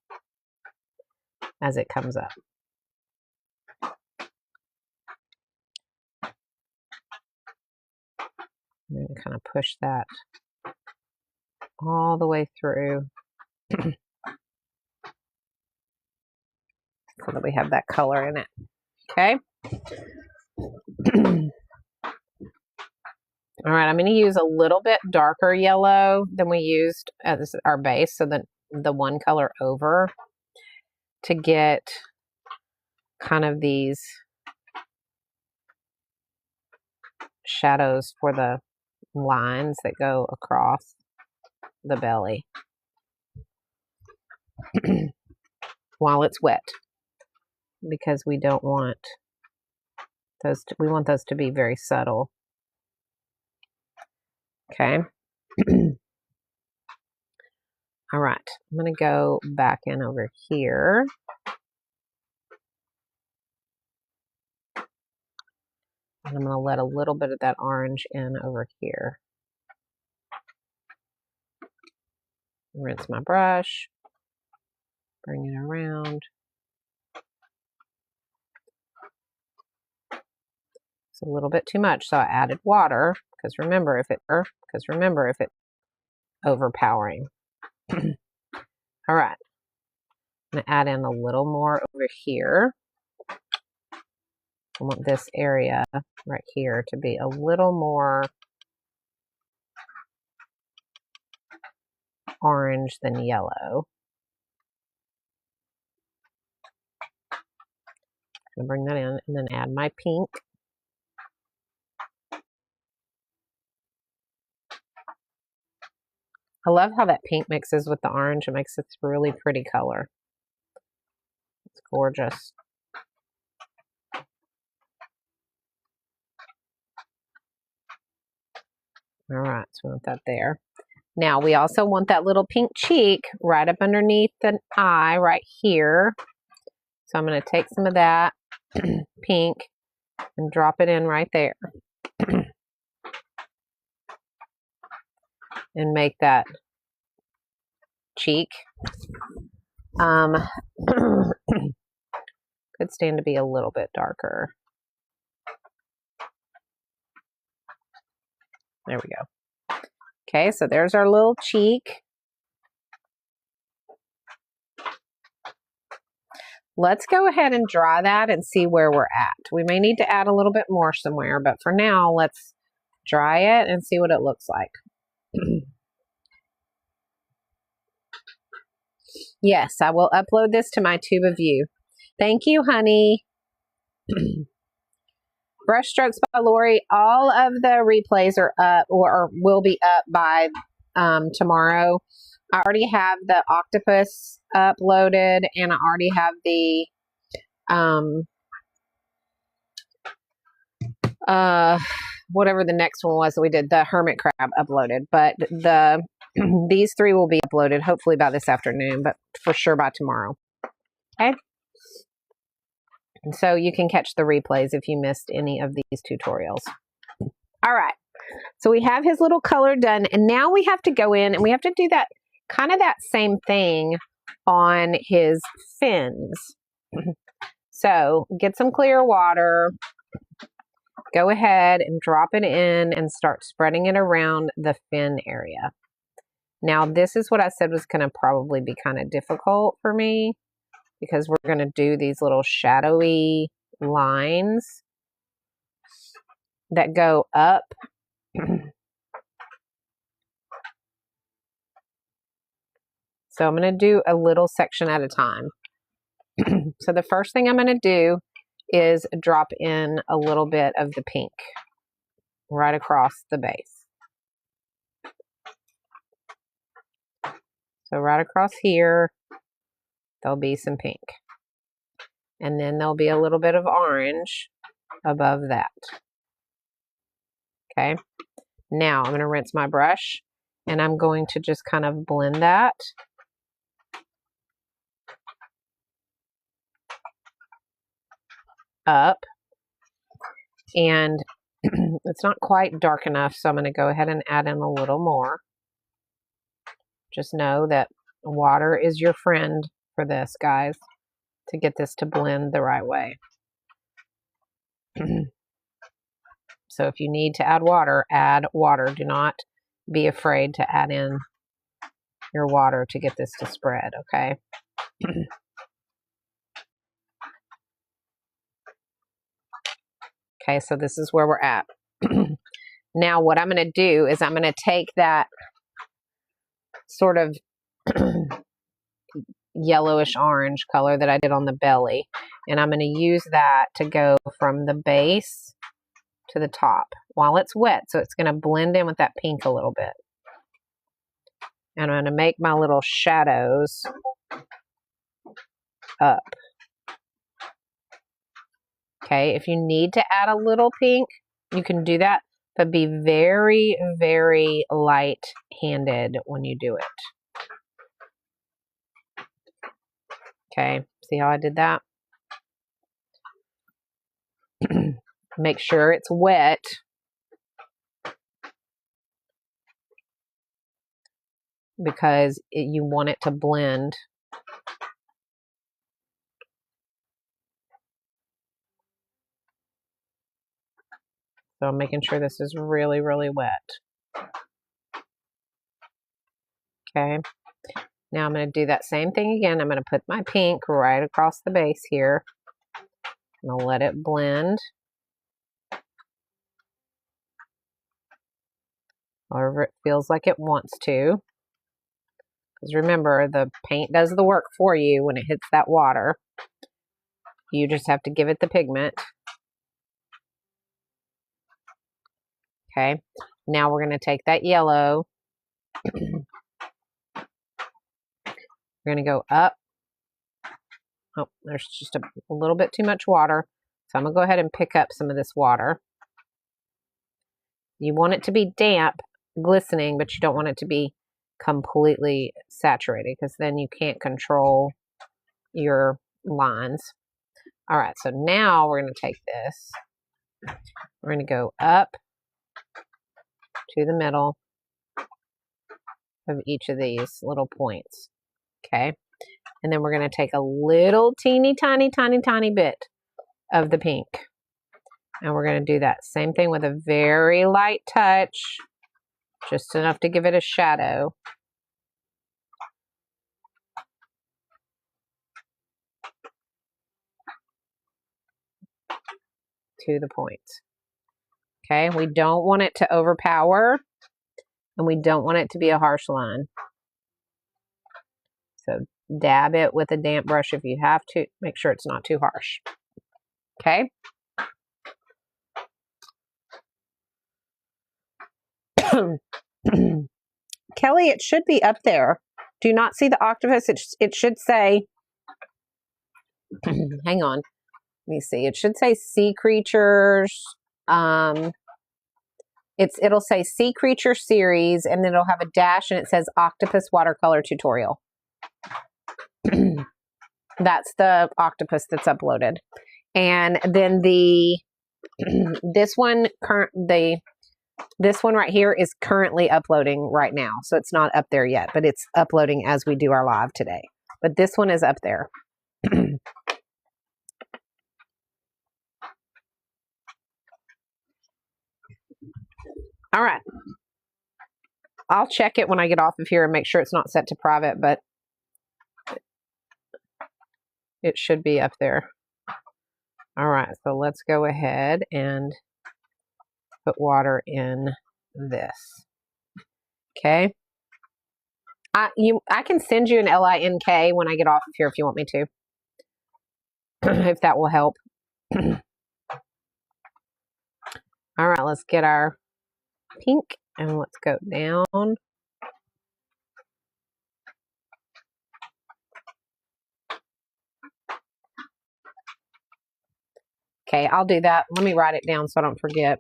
as it comes up. I'm going to kind of push that all the way through so that we have that color in it. Okay. All right, I'm going to use a little bit darker yellow than we used as our base, so that the one color over, to get kind of these shadows for the lines that go across the belly while it's wet, because we don't want those we want those to be very subtle. Okay. All right, I'm going to go back in over here. And I'm going to let a little bit of that orange in over here. Rinse my brush. Bring it around. It's a little bit too much, so I added water, because remember if it overpowering. All right. I'm going to add in a little more over here. I want this area right here to be a little more orange than yellow. I'm going to bring that in and then add my pink. I love how that pink mixes with the orange. It makes this really pretty color. It's gorgeous. All right, so we want that there. Now we also want that little pink cheek right up underneath the eye right here. So I'm going to take some of that pink and drop it in right there. And make that cheek. Could stand to be a little bit darker. There we go. Okay, so there's our little cheek. Let's go ahead and dry that and see where we're at. We may need to add a little bit more somewhere, but for now, let's dry it and see what it looks like. Yes, I will upload this to my Tube of View. Thank you, honey. Brush Strokes by Lori. All of the replays are up or will be up by tomorrow. I already have the octopus uploaded, and I already have the whatever the next one was that we did, the hermit crab uploaded. But the these three will be uploaded hopefully by this afternoon, but for sure by tomorrow. Okay. And so you can catch the replays if you missed any of these tutorials. All right. So we have his little color done, and now we have to go in and we have to do that kind of that same thing on his fins. So get some clear water, go ahead and drop it in and start spreading it around the fin area. Now this is what I said was going to probably be kind of difficult for me, because we're going to do these little shadowy lines that go up. So I'm going to do a little section at a time. So the first thing I'm going to do is drop in a little bit of the pink right across the base. So right across here, there'll be some pink. And then there'll be a little bit of orange above that. Okay. Now I'm going to rinse my brush and I'm going to just kind of blend that. Up. And it's not quite dark enough, so I'm going to go ahead and add in a little more. Just know that water is your friend for this, guys, to get this to blend the right way. So if you need to add water, add water. Do not be afraid to add in your water to get this to spread, okay? Okay, so this is where we're at. Now what I'm going to do is I'm going to take that sort of yellowish orange color that I did on the belly, and I'm going to use that to go from the base to the top while it's wet, so it's going to blend in with that pink a little bit. And I'm going to make my little shadows up. Okay, if you need to add a little pink, you can do that, but be very, very light-handed when you do it. Okay, see how I did that? Make sure it's wet. Because you want it to blend. So I'm making sure this is really, really wet. Okay. Now I'm going to do that same thing again. I'm going to put my pink right across the base here. I'm going to let it blend. However it feels like it wants to. Because remember, the paint does the work for you when it hits that water. You just have to give it the pigment. Okay. Now we're going to take that yellow. We're going to go up. Oh, there's just a little bit too much water. So I'm going to go ahead and pick up some of this water. You want it to be damp, glistening, but you don't want it to be completely saturated because then you can't control your lines. All right, so now we're going to take this. We're going to go up to the middle of each of these little points. Okay, and then we're going to take a little teeny tiny bit of the pink. And we're going to do that same thing with a very light touch, just enough to give it a shadow. To the point. Okay, we don't want it to overpower, and we don't want it to be a harsh line. So dab it with a damp brush if you have to. Make sure it's not too harsh. Okay. Kelly, it should be up there. Do you not see the octopus? It should say, hang on. Let me see. It should say sea creatures. It'll say sea creature series, and then it'll have a dash, and it says octopus watercolor tutorial. That's the octopus that's uploaded. And then this one right here is currently uploading right now. So it's not up there yet, but it's uploading as we do our live today. But this one is up there. All right. I'll check it when I get off of here and make sure it's not set to private, but it should be up there. All right, so let's go ahead and put water in this. Okay. I can send you an LINK when I get off of here if you want me to. If that will help. All right, let's get our pink and let's go down. Okay, I'll do that. Let me write it down so I don't forget.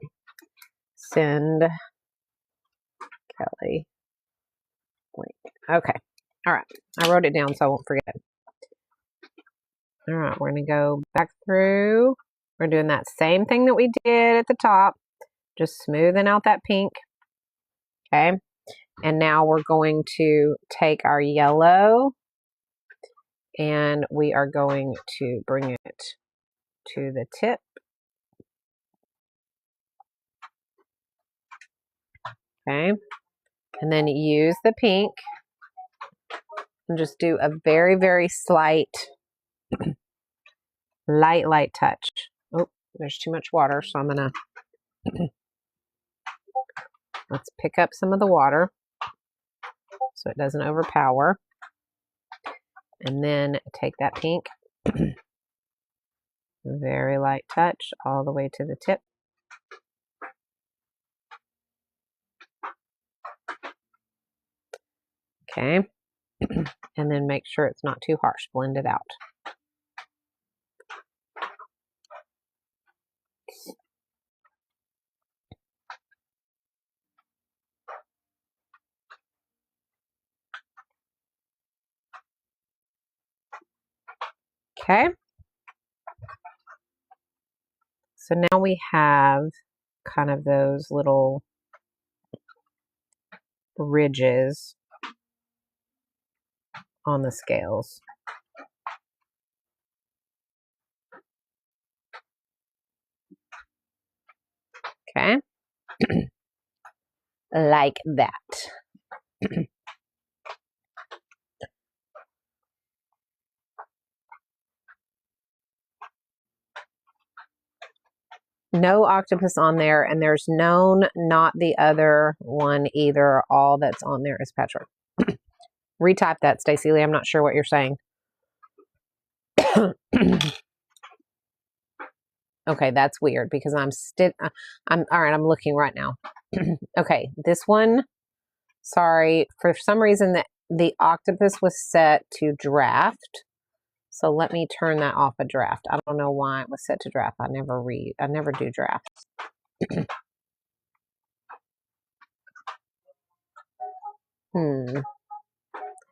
Send Kelly link. Okay. All right. I wrote it down so I won't forget. All right. We're going to go back through. We're doing that same thing that we did at the top. Just smoothing out that pink. Okay. And now we're going to take our yellow and we are going to bring it to the tip. Okay. And then use the pink and just do a very, very slight, light touch. Oh, there's too much water, so I'm going to, let's pick up some of the water so it doesn't overpower. And then take that pink, very light touch all the way to the tip. Okay. And then make sure it's not too harsh. Blend it out. Okay. So now we have kind of those little ridges on the scales. Okay. Like that. No octopus on there, and there's known not the other one either. All that's on there is Patrick. Retype that, Stacey Lee. I'm not sure what you're saying. Okay, that's weird because I'm all right, I'm looking right now. Okay, this one, sorry, for some reason the octopus was set to draft. So let me turn that off of draft. I don't know why it was set to draft. I never do drafts.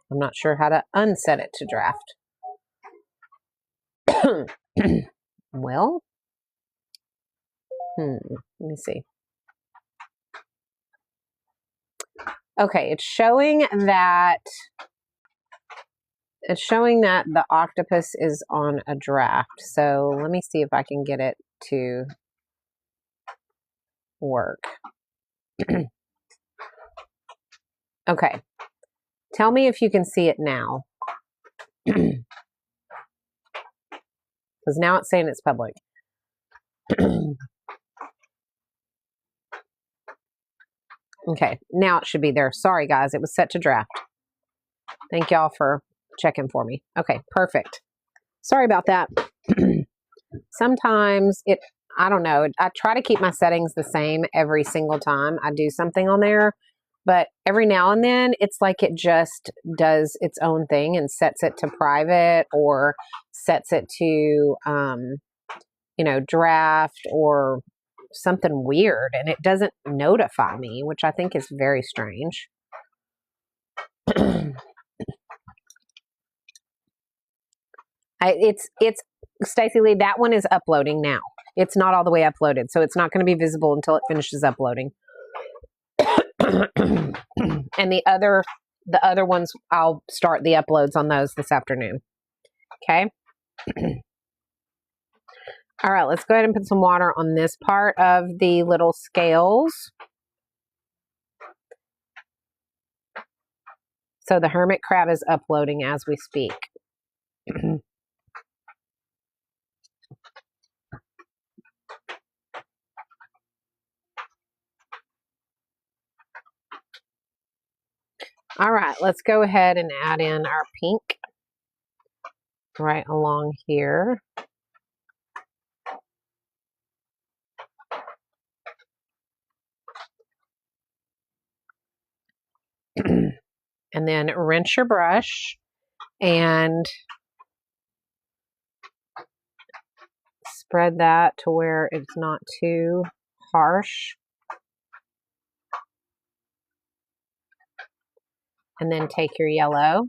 I'm not sure how to unset it to draft. Well, let me see. Okay, it's showing that the octopus is on a draft. So let me see if I can get it to work. Okay. Tell me if you can see it now. Because now it's saying it's public. Okay, now it should be there. Sorry, guys. It was set to draft. Thank y'all for checking for me. Okay, perfect. Sorry about that. Sometimes I don't know. I try to keep my settings the same every single time I do something on there. But every now and then, it's like it just does its own thing and sets it to private or sets it to, draft or something weird. And it doesn't notify me, which I think is very strange. It's Stacey Lee, that one is uploading now. It's not all the way uploaded, so it's not going to be visible until it finishes uploading. And the other ones, I'll start the uploads on those this afternoon. Okay. All right, let's go ahead and put some water on this part of the little scales. So the hermit crab is uploading as we speak. All right, let's go ahead and add in our pink right along here. And then rinse your brush and spread that to where it's not too harsh. And then take your yellow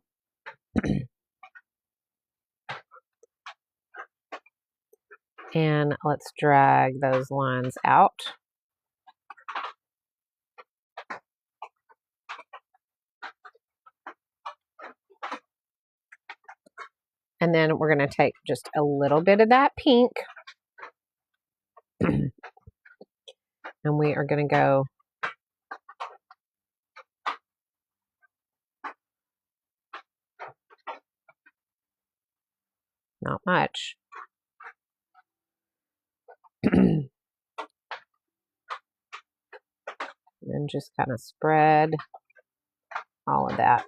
and let's drag those lines out. And then we're going to take just a little bit of that pink and we are going to go not much. And just kind of spread all of that.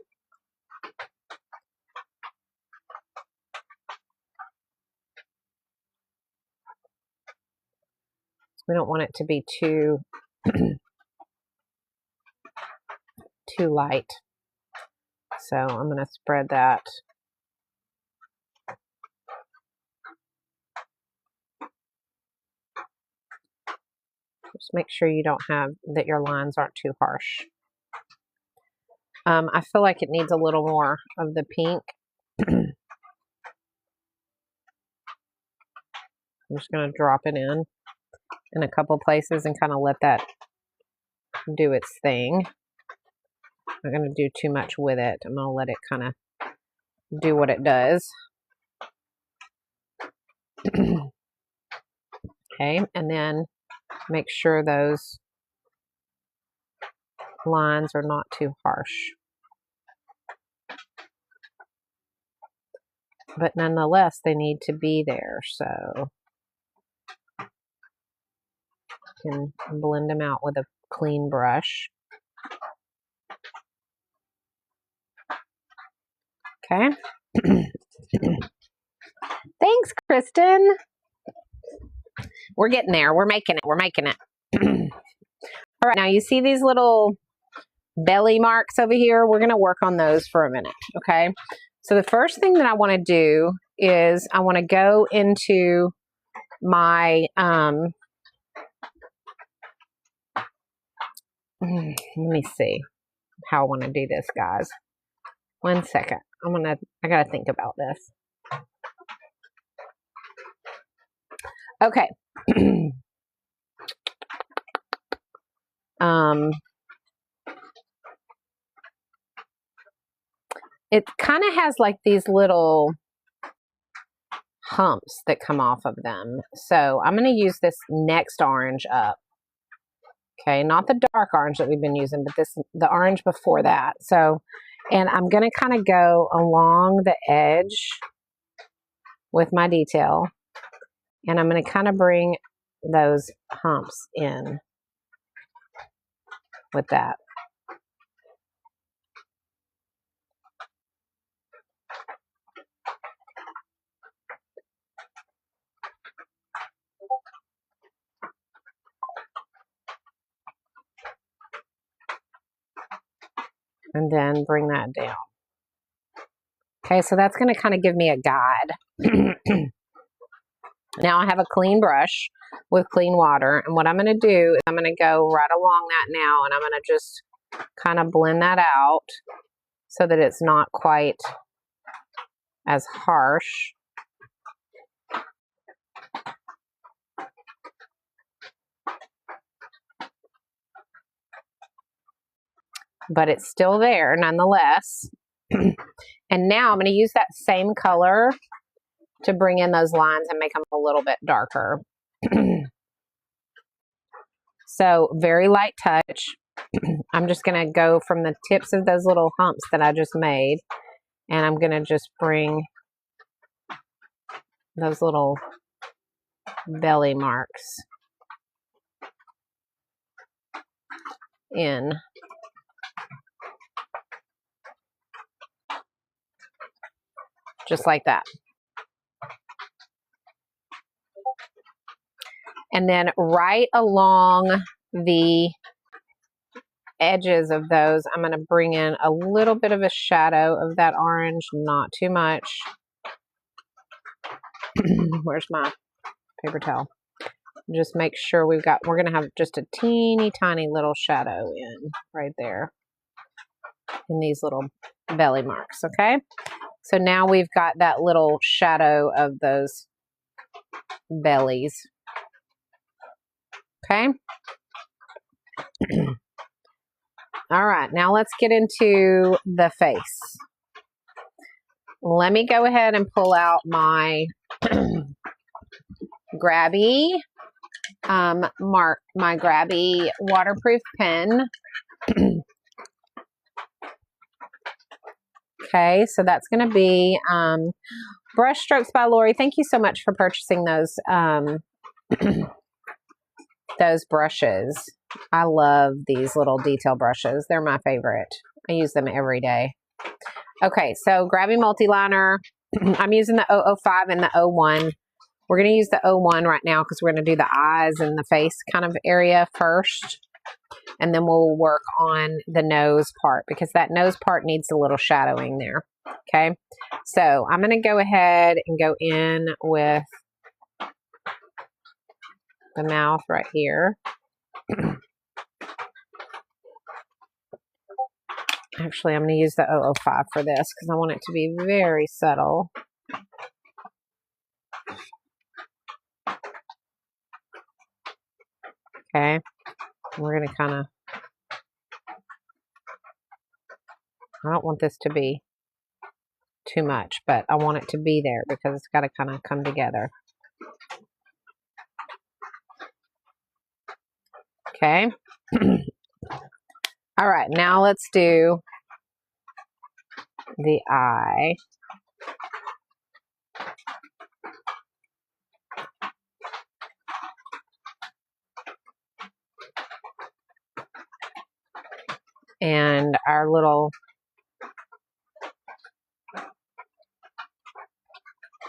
We don't want it to be too too light. So I'm going to spread that. Just make sure you don't have that your lines aren't too harsh. I feel like it needs a little more of the pink. I'm just going to drop it in a couple places and kind of let that do its thing. I'm not going to do too much with it. I'm going to let it kind of do what it does. Okay, and then make sure those lines are not too harsh. But nonetheless, they need to be there, so you can blend them out with a clean brush. Okay. Thanks, Kristen. We're getting there. We're making it. We're making it. All right, now you see these little belly marks over here? We're going to work on those for a minute, okay? So the first thing that I want to do is I want to go into my, let me see how I want to do this, guys. 1 second. I got to think about this. Okay. It kind of has like these little humps that come off of them. So I'm going to use this next orange up. Okay, not the dark orange that we've been using, but the orange before that. So, and I'm going to kind of go along the edge with my detail. And I'm going to kind of bring those humps in with that. And then bring that down. Okay, so that's going to kind of give me a guide. Now I have a clean brush with clean water. And what I'm going to do is I'm going to go right along that now. And I'm going to just kind of blend that out so that it's not quite as harsh. But it's still there nonetheless. And now I'm going to use that same color to bring in those lines and make them a little bit darker. So very light touch. I'm just going to go from the tips of those little humps that I just made, and I'm going to just bring those little belly marks in. Just like that. And then right along the edges of those, I'm going to bring in a little bit of a shadow of that orange, not too much. Where's my paper towel. Just make sure we're going to have just a teeny tiny little shadow in right there in these little belly marks, okay? So now we've got that little shadow of those bellies, okay? All right, now let's get into the face. Let me go ahead and pull out my grabby my grabby waterproof pen. Okay, so that's going to be Brush Strokes by Lori. Thank you so much for purchasing those those brushes. I love these little detail brushes. They're my favorite. I use them every day. Okay, so grabby multi-liner. I'm using the 005 and the 01. We're going to use the 01 right now because we're going to do the eyes and the face kind of area first. And then we'll work on the nose part because that nose part needs a little shadowing there. Okay, so I'm going to go ahead and go in with the mouth right here. Actually, I'm going to use the 005 for this because I want it to be very subtle. Okay, we're going to kind of, I don't want this to be too much, but I want it to be there because it's got to kind of come together. Okay. All right, now let's do the eye. And our little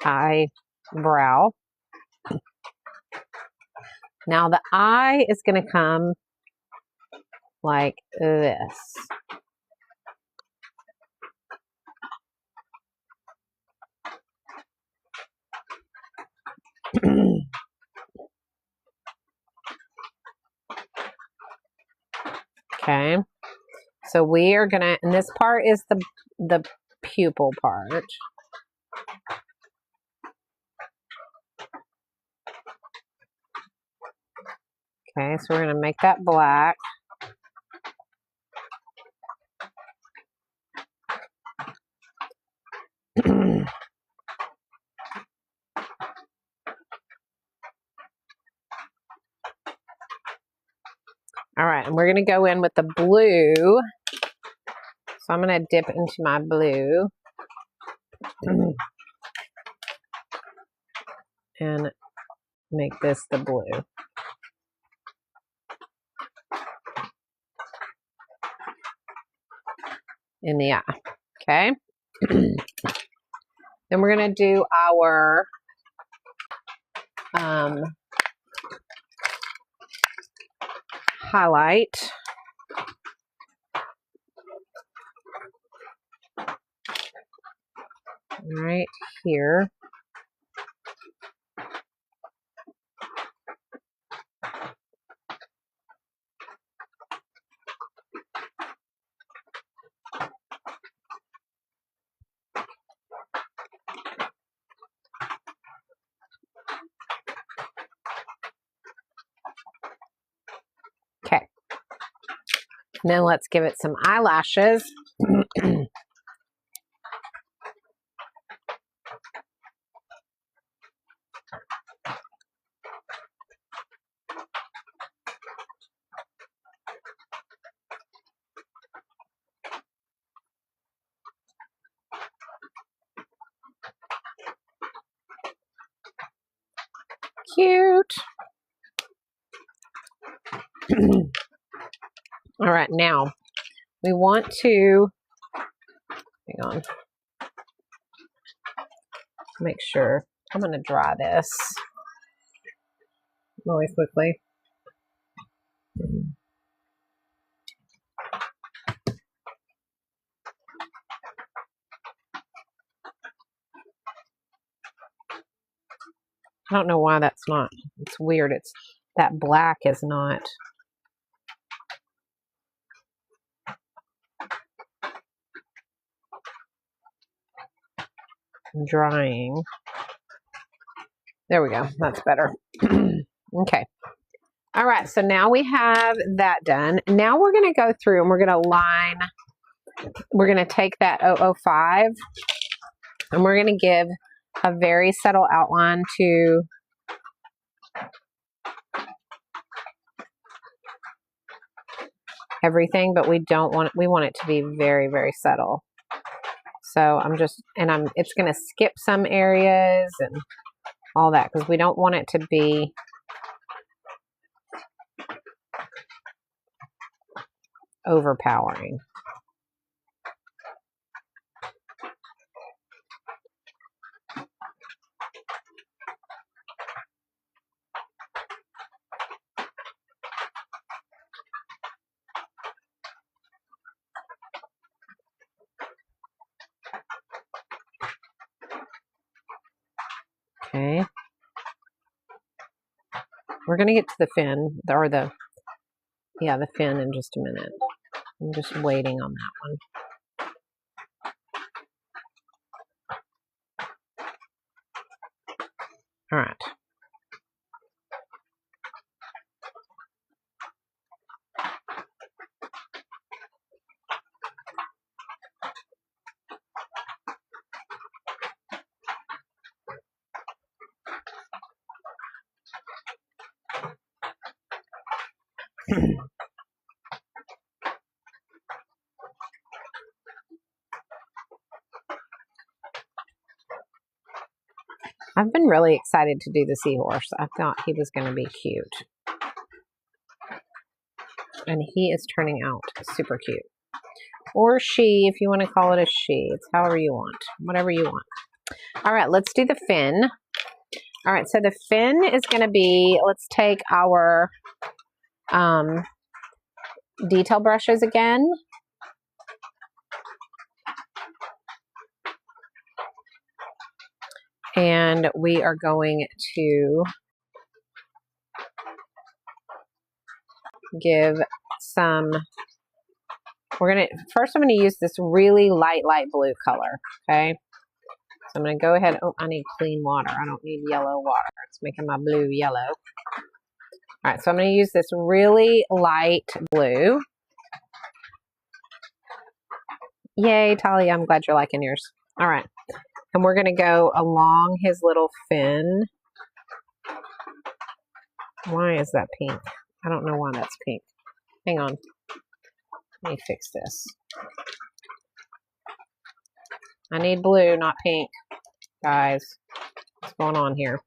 eyebrow. Now the eye is going to come like this. Okay. So we are going to, and this part is the pupil part. Okay, so we're going to make that black. All right, and we're going to go in with the blue. So I'm going to dip into my blue. And make this the blue. In the eye. Okay. Then we're going to do our highlight. Right here. Okay. Then let's give it some eyelashes. Cute. All right, now we want to, hang on, make sure, I'm going to dry this really quickly. I don't know why that's not. It's weird. It's that black is not drying. There we go. That's better. Okay. All right. So now we have that done. Now we're going to go through and we're going to line. We're going to take that 005 and we're going to give a very subtle outline to everything, but we don't want it, we want it to be very, very subtle. So it's going to skip some areas and all that because we don't want it to be overpowering. Okay. We're going to get to the fin, or the fin in just a minute. I'm just waiting on that one. All right. I've been really excited to do the seahorse. I thought he was going to be cute. And he is turning out super cute. Or she, if you want to call it a she. It's however you want. Whatever you want. All right, let's do the fin. All right, so the fin is going to be, let's take our detail brushes again. And we are going to give some, first I'm going to use this really light blue color, okay? So I'm going to go ahead, I need clean water. I don't need yellow water. It's making my blue yellow. All right, so I'm going to use this really light blue. Yay, Talia, I'm glad you're liking yours. All right, and we're going to go along his little fin. Why is that pink? I don't know why that's pink. Hang on. Let me fix this. I need blue, not pink. Guys, what's going on here?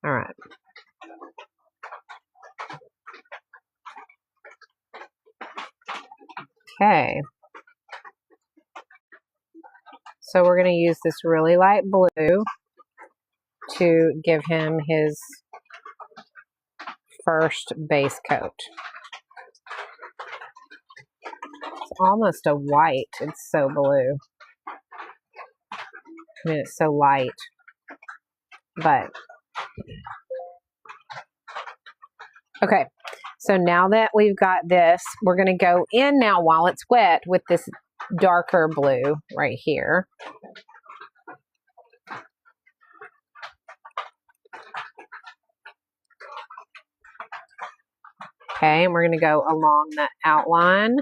All right. Okay. So we're going to use this really light blue to give him his first base coat. It's almost a white. It's so blue. I mean, it's so light. But, okay. So now that we've got this, we're going to go in now while it's wet with this darker blue right here. Okay, and we're going to go along the outline.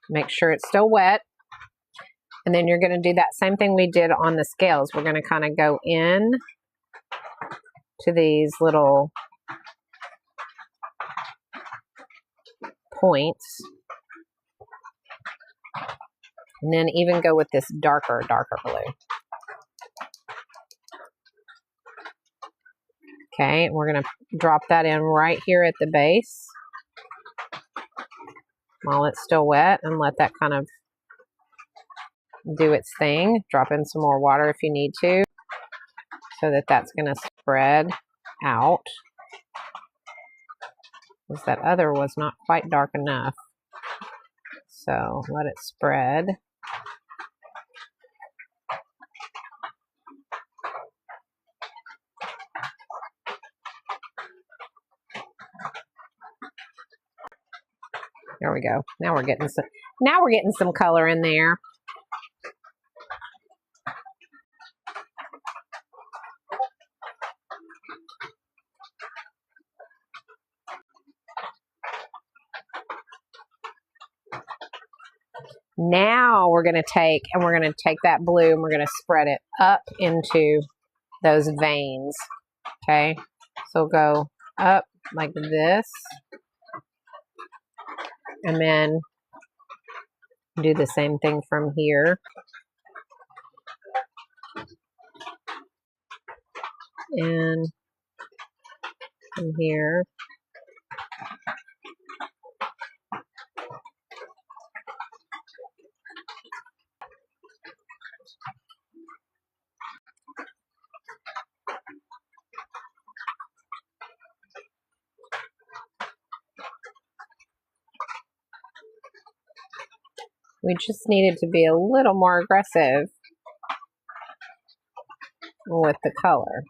Make sure it's still wet. And then you're going to do that same thing we did on the scales. We're going to kind of go in to these little points. And then even go with this darker blue. Okay, and we're going to drop that in right here at the base while it's still wet and let that kind of do its thing. Drop in some more water if you need to, so that that's going to spread out. Because that other was not quite dark enough. So let it spread. There we go. Now we're getting some color in there. Now we're going to take that blue and we're going to spread it up into those veins. Okay. So go up like this. And then do the same thing from here. And from here. We just needed to be a little more aggressive with the color.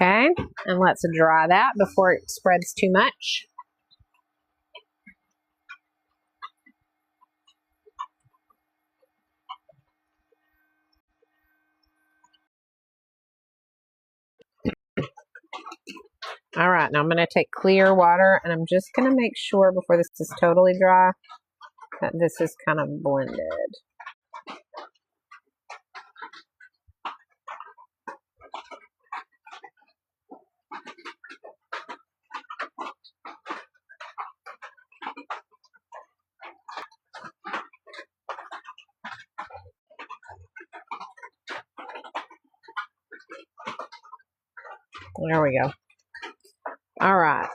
Okay, and let's dry that before it spreads too much. All right, now I'm going to take clear water, and I'm just going to make sure before this is totally dry that this is kind of blended. There we go. All right.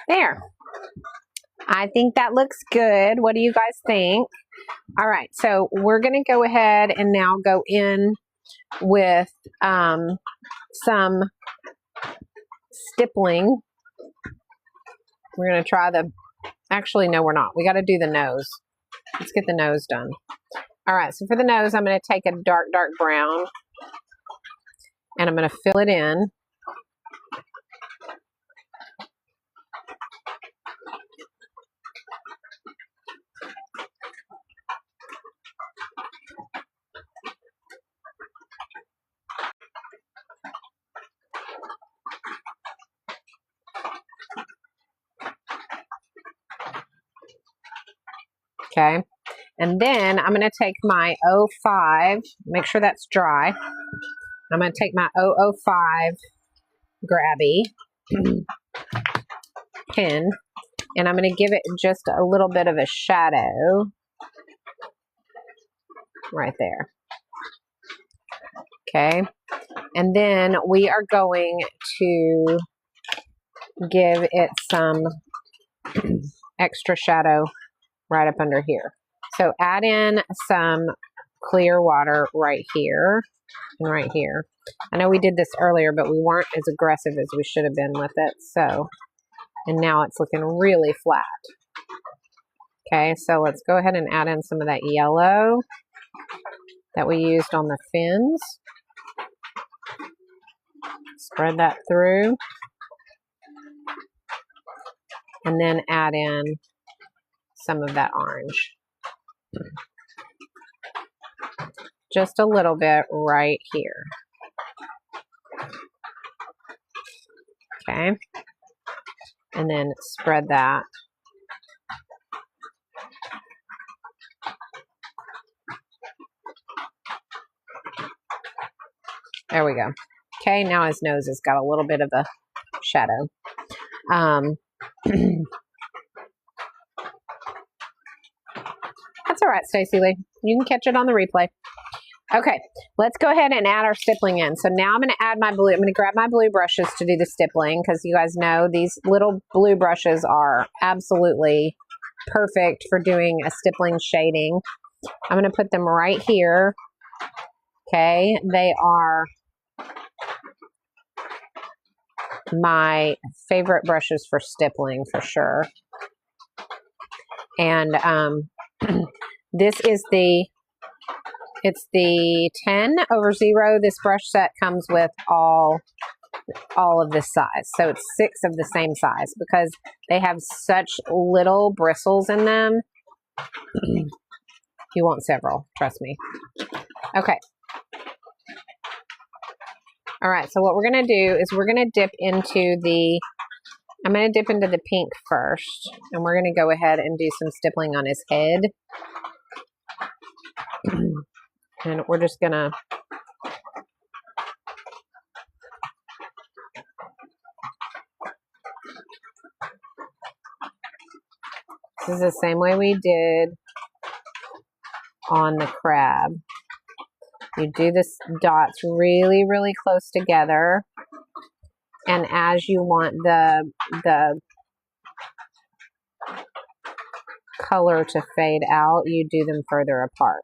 There. I think that looks good. What do you guys think? All right, so we're going to go ahead and now go in with some stippling. We're going to try actually, no, we're not. We got to do the nose. Let's get the nose done. All right, so for the nose, I'm going to take a dark, dark brown, and I'm going to fill it in. Okay, and then I'm going to take my 05, make sure that's dry. I'm going to take my 005 grabby pen, and I'm going to give it just a little bit of a shadow right there. Okay, and then we are going to give it some extra shadow right up under here. So add in some clear water right here and right here. I know we did this earlier, but we weren't as aggressive as we should have been with it. So, and now it's looking really flat. Okay, so let's go ahead and add in some of that yellow that we used on the fins. Spread that through. And then add in some of that orange. Just a little bit right here. Okay. And then spread that. There we go. Okay, now his nose has got a little bit of a shadow. That's all right, Stacey Lee. You can catch it on the replay. Okay, let's go ahead and add our stippling in. So now I'm going to add my blue. I'm going to grab my blue brushes to do the stippling because you guys know these little blue brushes are absolutely perfect for doing a stippling shading. I'm going to put them right here. Okay, they are my favorite brushes for stippling for sure. And this is it's the 10/0. This brush set comes with all of this size. So it's 6 of the same size because they have such little bristles in them. You want several, trust me. Okay. All right, so what we're going to do is we're going to dip into I'm going to dip into the pink first, and we're going to go ahead and do some stippling on his head. And we're just going to this is the same way we did on the crab. You do the dots really, really close together. And as you want the color to fade out, you do them further apart.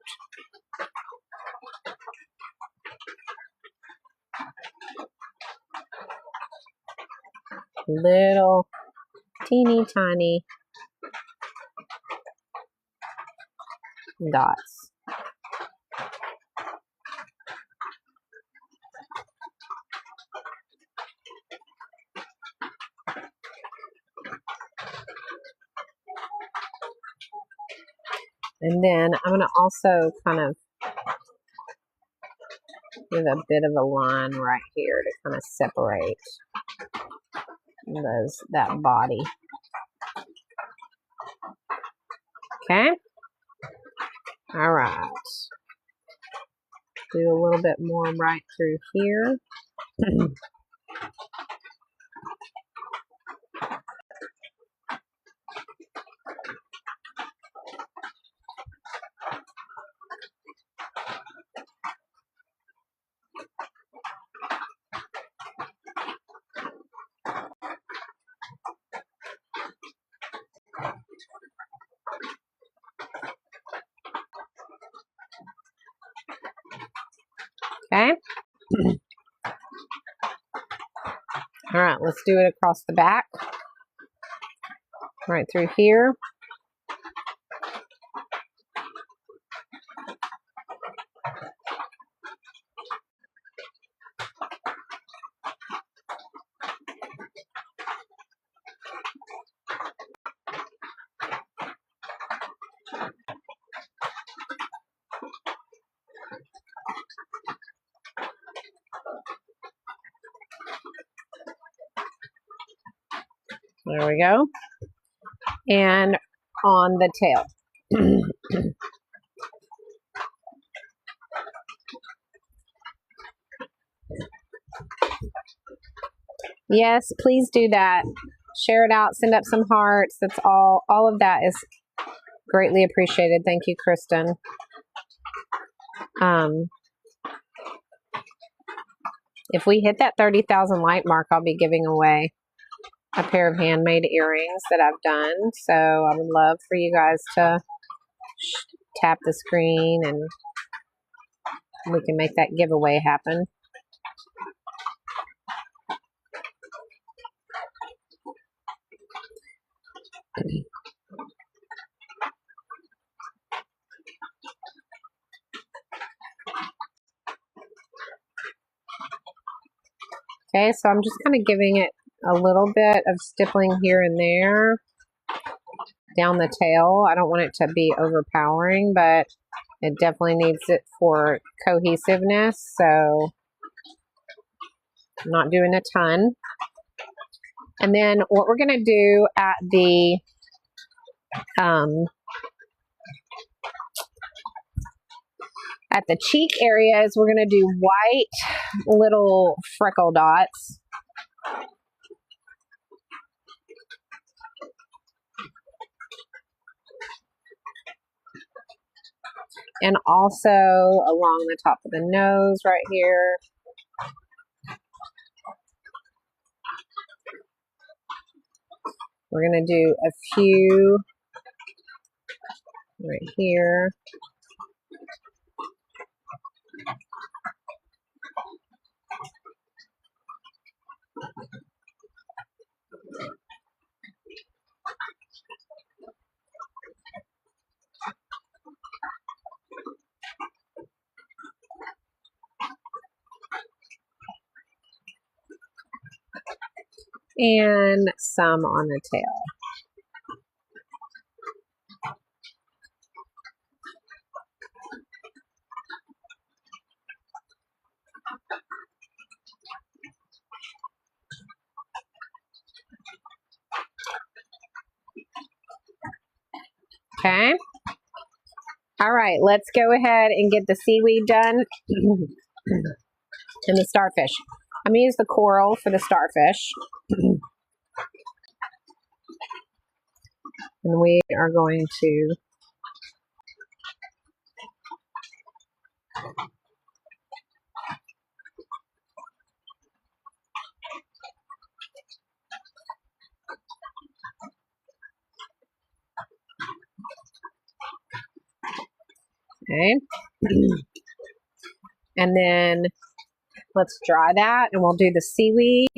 Little teeny tiny dots. And then I'm going to also kind of give a bit of a line right here to kind of separate that body. Okay. All right. Do a little bit more right through here. Okay. All right, let's do it across the back. Right through here. There we go. And on the tail. Yes, please do that. Share it out. Send up some hearts. That's all. All of that is greatly appreciated. Thank you, Kristen. If we hit that 30,000 like mark, I'll be giving away a pair of handmade earrings that I've done. So I would love for you guys to tap the screen and we can make that giveaway happen. Okay, so I'm just kind of giving it a little bit of stippling here and there down the tail. I don't want it to be overpowering, but it definitely needs it for cohesiveness, so I'm not doing a ton. And then what we're going to do at the cheek area is we're going to do white little freckle dots. And also along the top of the nose right here. We're going to do a few right here. And some on the tail. Okay. All right, let's go ahead and get the seaweed done and the starfish. I'm going to use the coral for the starfish. And we are going to okay. And then let's dry that and we'll do the seaweed.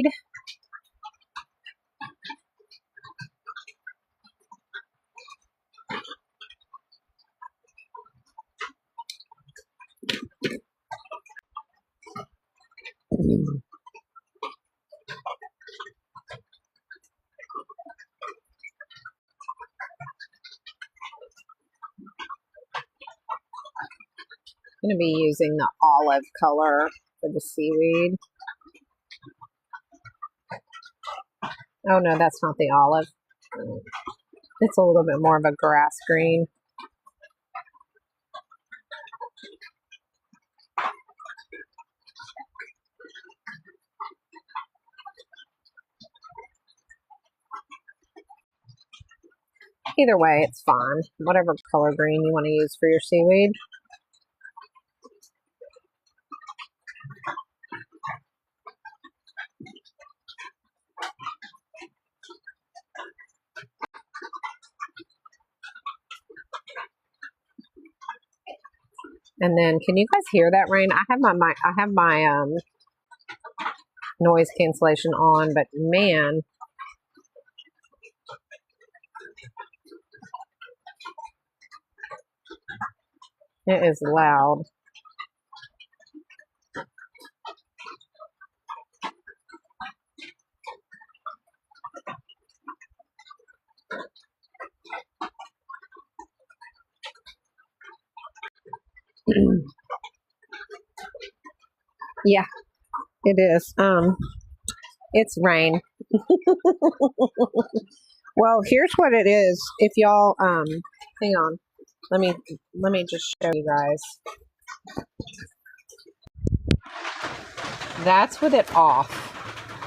I'm going to be using the olive color for the seaweed. Oh no, that's not the olive. It's a little bit more of a grass green. Either way, it's fine. Whatever color green you want to use for your seaweed. And then, can you guys hear that rain? I have my noise cancellation on, but man, it is loud. Yeah, it is. It's rain. Well, here's what it is. If y'all hang on. Let me just show you guys. That's with it off.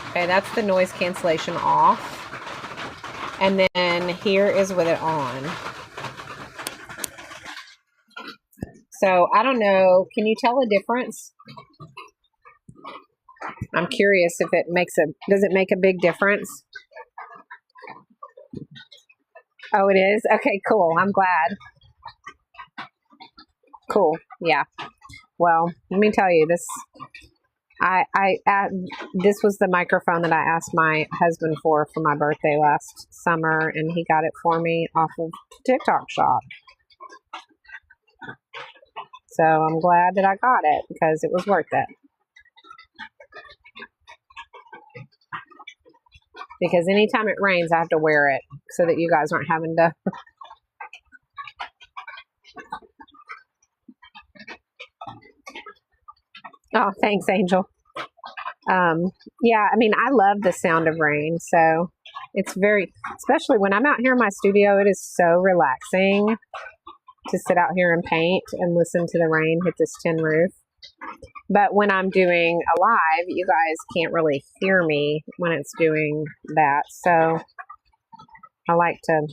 Okay, that's the noise cancellation off. And then here is with it on. So I don't know. Can you tell a difference? I'm curious if it does it make a big difference? Oh, it is? Okay, cool. I'm glad. Cool. Yeah. Well, let me tell you this. This was the microphone that I asked my husband for my birthday last summer, and he got it for me off of TikTok Shop. So I'm glad that I got it because it was worth it. Because anytime it rains, I have to wear it so that you guys aren't having to. Oh, thanks, Angel. Yeah, I mean, I love the sound of rain. So it's especially when I'm out here in my studio, it is so relaxing to sit out here and paint and listen to the rain hit this tin roof. But when I'm doing a live, you guys can't really hear me when it's doing that. So I like to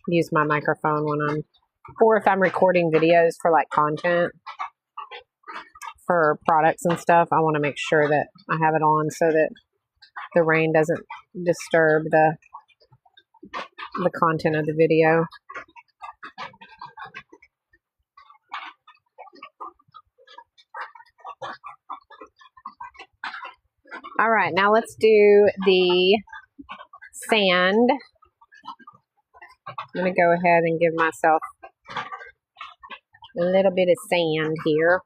use my microphone when I'm or if I'm recording videos for like content for products and stuff, I want to make sure that I have it on so that the rain doesn't disturb the content of the video. All right, now let's do the sand. I'm going to go ahead and give myself a little bit of sand here.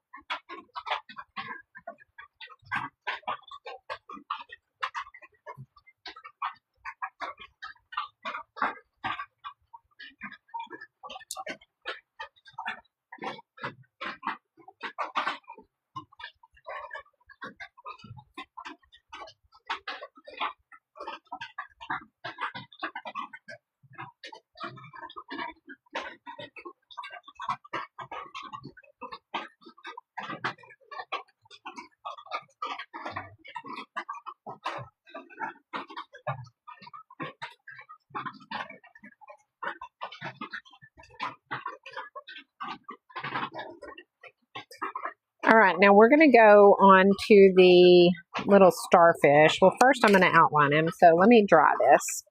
All right, now we're going to go on to the little starfish. Well, first I'm going to outline him, so let me draw this.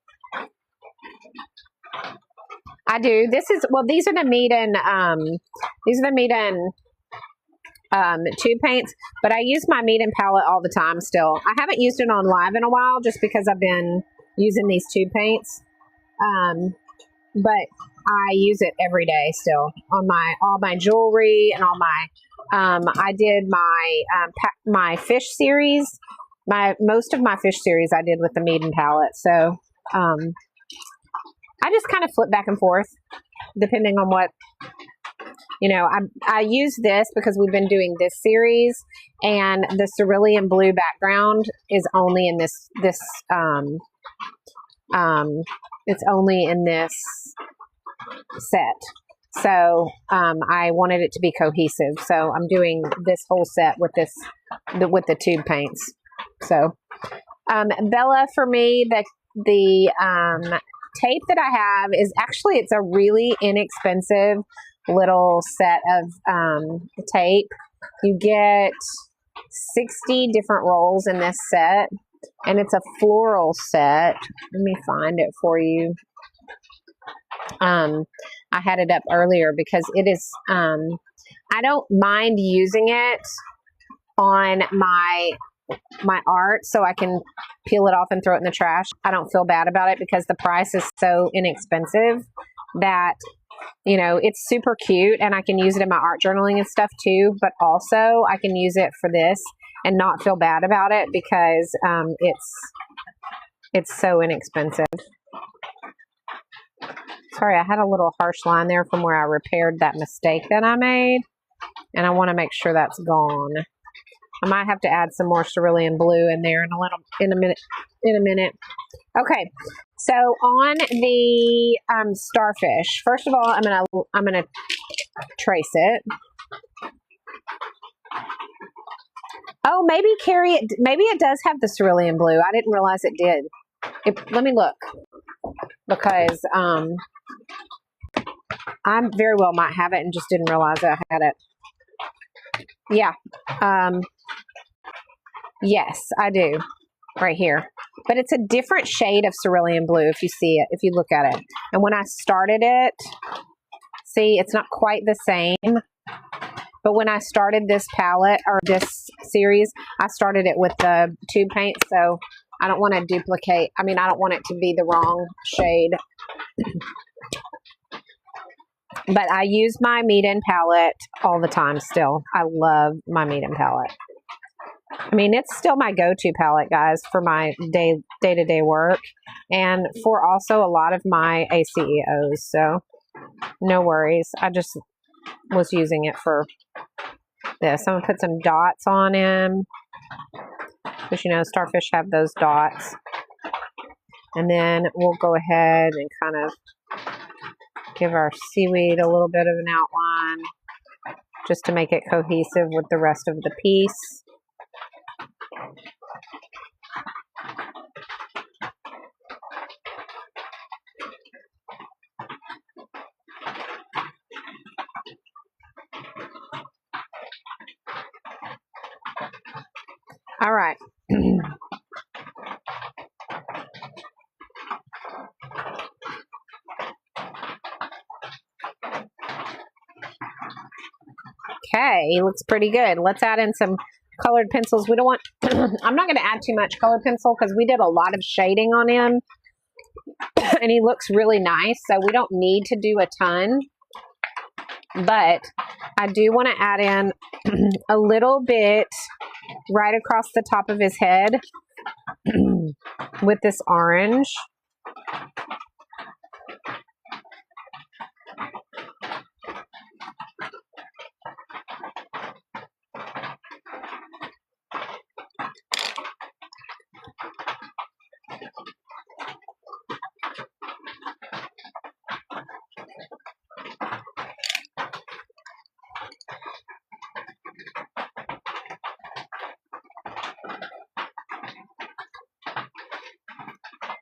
I do. This is, well, these are the Meeden tube paints, but I use my Meeden palette all the time still. I haven't used it on live in a while just because I've been using these tube paints. But I use it every day still on all my jewelry and all my, I did my fish series, most of my fish series I did with the Meeden palette. So, I just kind of flip back and forth depending on what, you know, I use this because we've been doing this series, and the cerulean blue background is only in this it's only in this set. So I wanted it to be cohesive. So I'm doing this whole set with with the tube paints. So Bella, for me, the tape that I have is actually, it's a really inexpensive little set of tape. You get 60 different rolls in this set, and it's a floral set. Let me find it for you. I had it up earlier because it is, I don't mind using it on my art so I can peel it off and throw it in the trash. I don't feel bad about it because the price is so inexpensive that, you know, it's super cute, and I can use it in my art journaling and stuff too, but also I can use it for this and not feel bad about it because it's so inexpensive. Sorry, I had a little harsh line there from where I repaired that mistake that I made, and I want to make sure that's gone. I might have to add some more cerulean blue in there in a minute. Okay, so on the starfish, first of all, I'm gonna trace it. Oh, maybe Carrie, maybe it does have the cerulean blue. I didn't realize it did. Let me look, because I very well might have it and just didn't realize I had it. Yeah. Yes, I do. Right here. But it's a different shade of cerulean blue if you see it, if you look at it. And when I started it, see, it's not quite the same. But when I started this palette, or this series, I started it with the tube paint. So I don't want to duplicate. I mean, I don't want it to be the wrong shade. But I use my Meeden palette all the time still. I love my Meeden palette. I mean, it's still my go-to palette, guys, for my day-to-day work, and for also a lot of my ACEOs. So no worries. I just was using it for this. I'm going to put some dots on him, because, you know, starfish have those dots. And then we'll go ahead and kind of give our seaweed a little bit of an outline just to make it cohesive with the rest of the piece. All right. Okay, looks pretty good. Let's add in some colored pencils. We don't want, I'm not going to add too much colored pencil because we did a lot of shading on him and he looks really nice. So we don't need to do a ton, but I do want to add in a little bit right across the top of his head with this orange.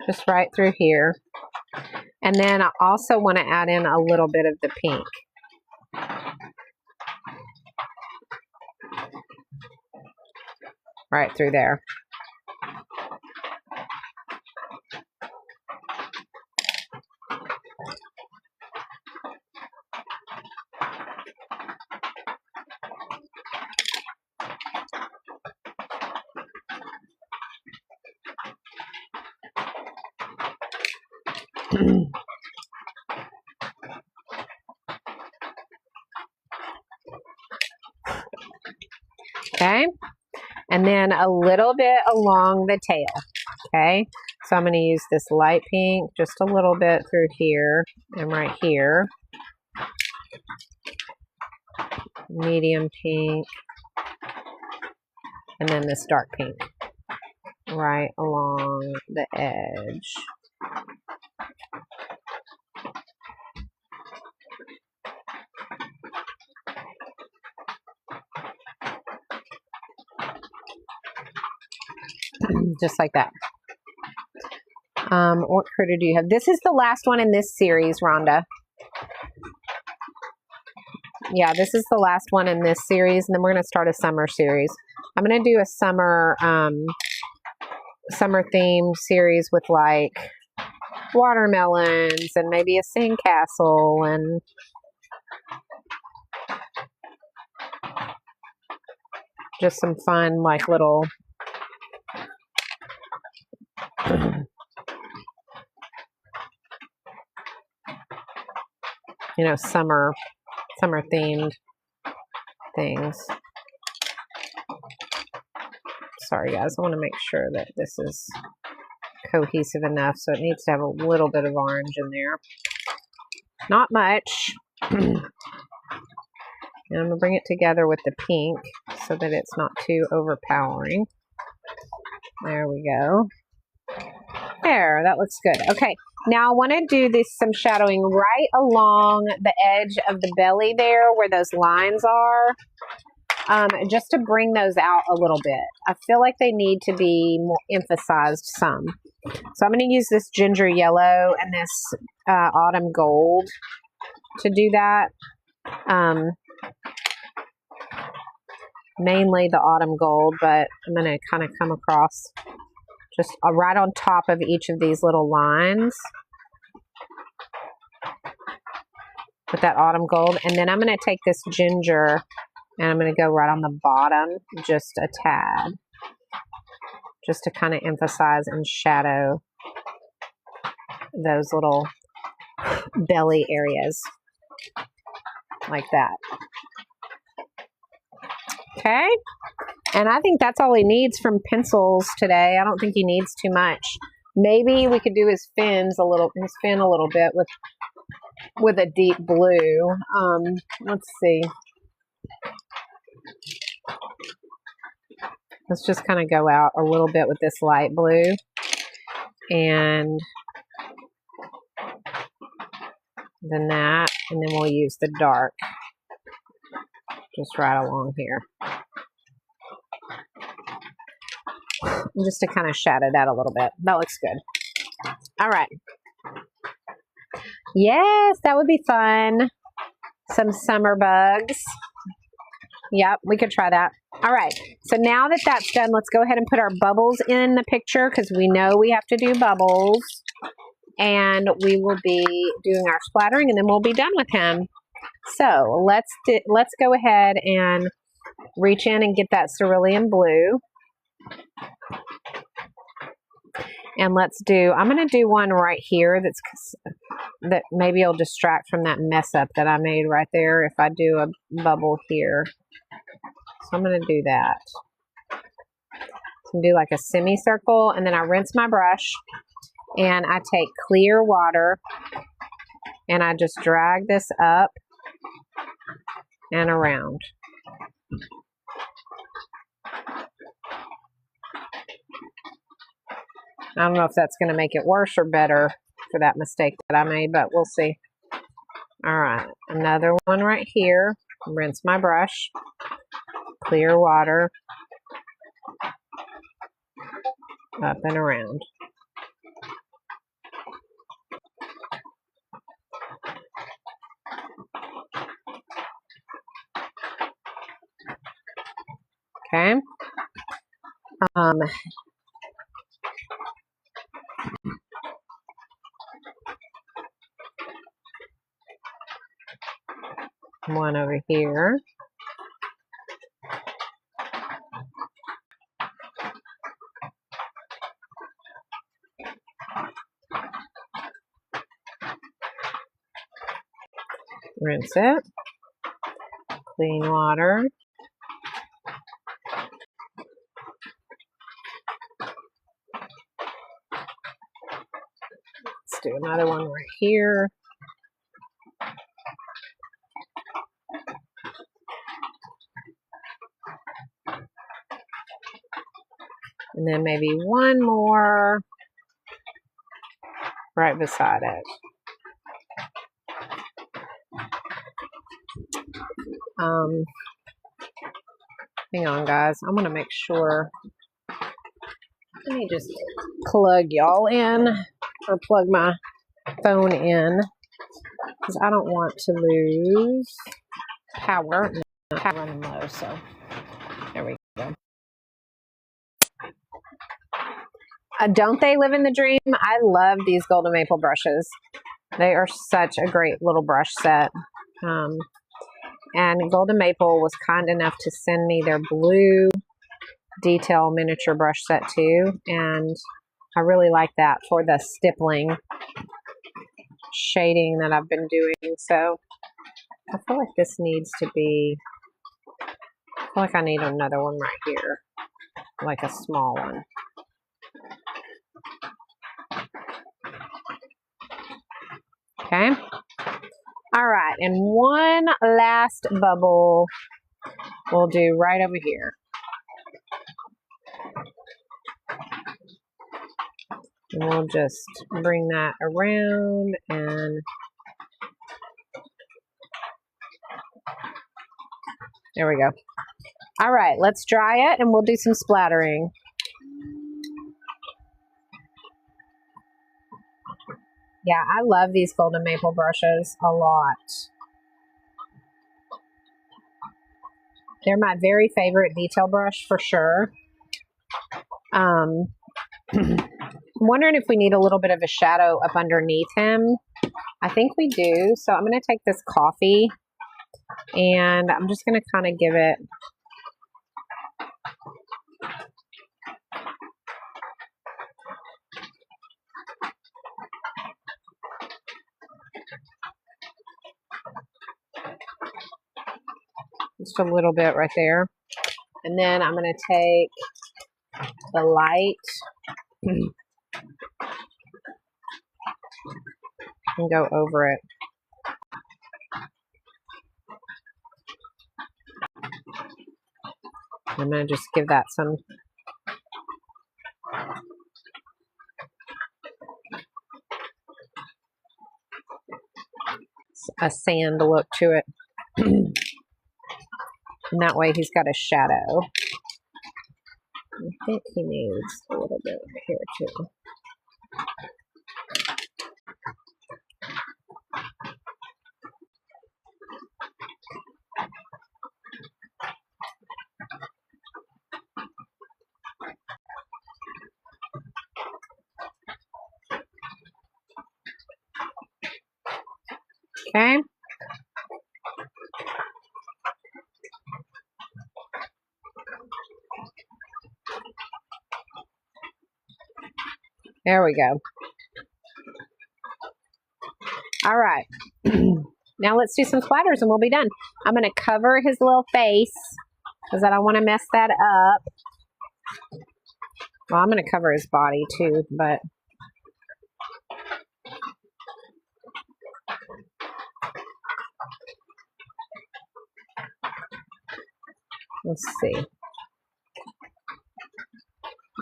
Just right through here. And then I also want to add in a little bit of the pink. Right through there. Okay, and then a little bit along the tail. Okay, so I'm going to use this light pink just a little bit through here and right here. Medium pink, and then this dark pink right along the edge. Just like that. What critter do you have? This is the last one in this series, Rhonda. Yeah, this is the last one in this series, and then we're going to start a summer series. I'm going to do a summer themed series with like watermelons and maybe a sandcastle and just some fun like little you know, summer themed things. Sorry guys, I want to make sure that this is cohesive enough, so it needs to have a little bit of orange in there. Not much. And I'm going to bring it together with the pink so that it's not too overpowering. There we go. There, that looks good. Okay, now I want to do some shadowing right along the edge of the belly there where those lines are, just to bring those out a little bit. I feel like they need to be more emphasized some. So I'm going to use this ginger yellow and this autumn gold to do that. Mainly the autumn gold, but I'm going to kind of come across just right on top of each of these little lines with that autumn gold. And then I'm going to take this ginger and I'm going to go right on the bottom just a tad, just to kind of emphasize and shadow those little belly areas like that. Okay, and I think that's all he needs from pencils today. I don't think he needs too much. Maybe we could do his fin a little bit with a deep blue. Let's see. Let's just kind of go out a little bit with this light blue, and then that, and then we'll use the dark just right along here. Just to kind of shadow that a little bit. That looks good. All right. Yes, that would be fun. Some summer bugs. Yep, we could try that. All right. So now that that's done, let's go ahead and put our bubbles in the picture because we know we have to do bubbles. And we will be doing our splattering and then we'll be done with him. So let's go ahead and reach in and get that cerulean blue. And let's do, I'm going to do one right here that maybe will distract from that mess up that I made right there if I do a bubble here. So I'm going to do that. So do like a semicircle and then I rinse my brush and I take clear water and I just drag this up and around. I don't know if that's going to make it worse or better for that mistake that I made, but we'll see. All right, another one right here. Rinse my brush. Clear water. Up and around. Okay. One over here. Rinse it. Clean water. Let's do another one right here. And then maybe one more right beside it. Hang on, guys. I'm going to make sure. Let me just plug y'all in or plug my phone in because I don't want to lose power. No, I'm running low, so there we go. Don't they live in the dream? I love these golden maple brushes. They are such a great little brush set. And Golden Maple was kind enough to send me their blue detail miniature brush set too. And I really like that for the stippling shading that I've been doing. So I feel like this needs to be, I feel like I need another one right here, like a small one. Okay. All right. And one last bubble we'll do right over here. And we'll just bring that around and there we go. All right, let's dry it and we'll do some splattering. Yeah, I love these golden maple brushes a lot. They're my very favorite detail brush for sure. I'm wondering if we need a little bit of a shadow up underneath him. I think we do. So I'm going to take this coffee and I'm just going to kind of give it just a little bit right there. And then I'm going to take the light and go over it. I'm going to just give that some a sand look to it. And that way he's got a shadow. I think he needs a little bit right here too. Okay. There we go. All right. Now let's do some splatters and we'll be done. I'm going to cover his little face because I don't want to mess that up. Well, I'm going to cover his body too, but let's see.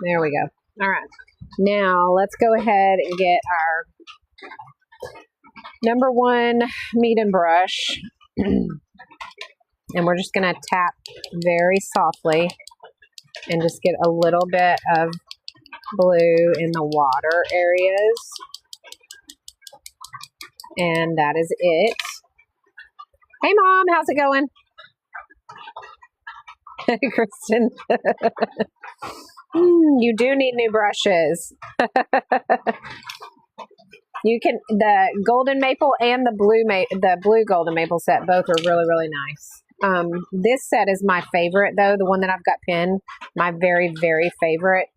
There we go. All right. Now let's go ahead and get our number one meet and brush. And we're just going to tap very softly and just get a little bit of blue in the water areas. And that is it. Hey, Mom, how's it going? Kristen. You do need new brushes. You can, the golden maple and the blue golden maple set both are really, really nice. This set is my favorite though, the one that I've got pinned, my very, very favorite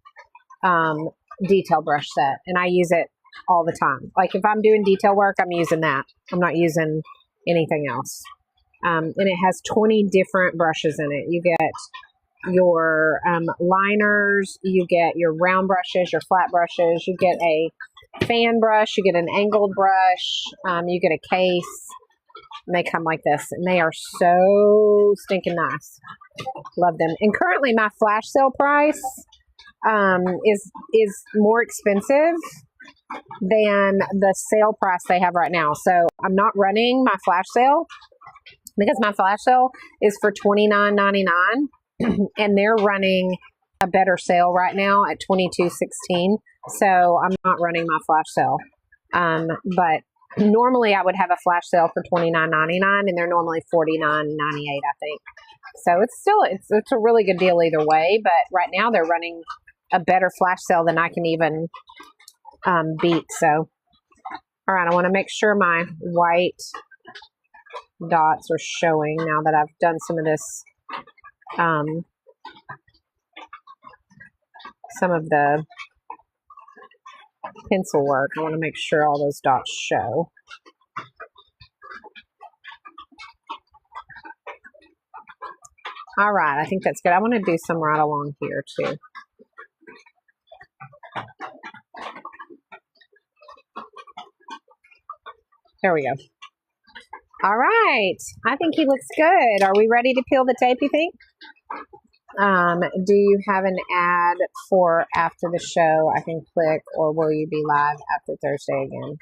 detail brush set. And I use it all the time. Like if I'm doing detail work, I'm using that. I'm not using anything else. And it has 20 different brushes in it. You get your liners, you get your round brushes, your flat brushes, you get a fan brush, you get an angled brush, you get a case, and they come like this, and they are so stinking nice. Love them. And currently my flash sale price is more expensive than the sale price they have right now. So I'm not running my flash sale because my flash sale is for $29.99 and they're running a better sale right now at $22.16. So I'm not running my flash sale. But normally I would have a flash sale for $29.99 and they're normally $49.98, I think. So it's a really good deal either way, but right now they're running a better flash sale than I can even beat. So all right, I want to make sure my white dots are showing now that I've done some of this some of the pencil work. I want to make sure all those dots show. All right, I think that's good. I want to do some right along here too. There we go. All right, I think he looks good. Are we ready to peel the tape, you think? Do you have an ad for after the show I can click, or will you be live after Thursday again?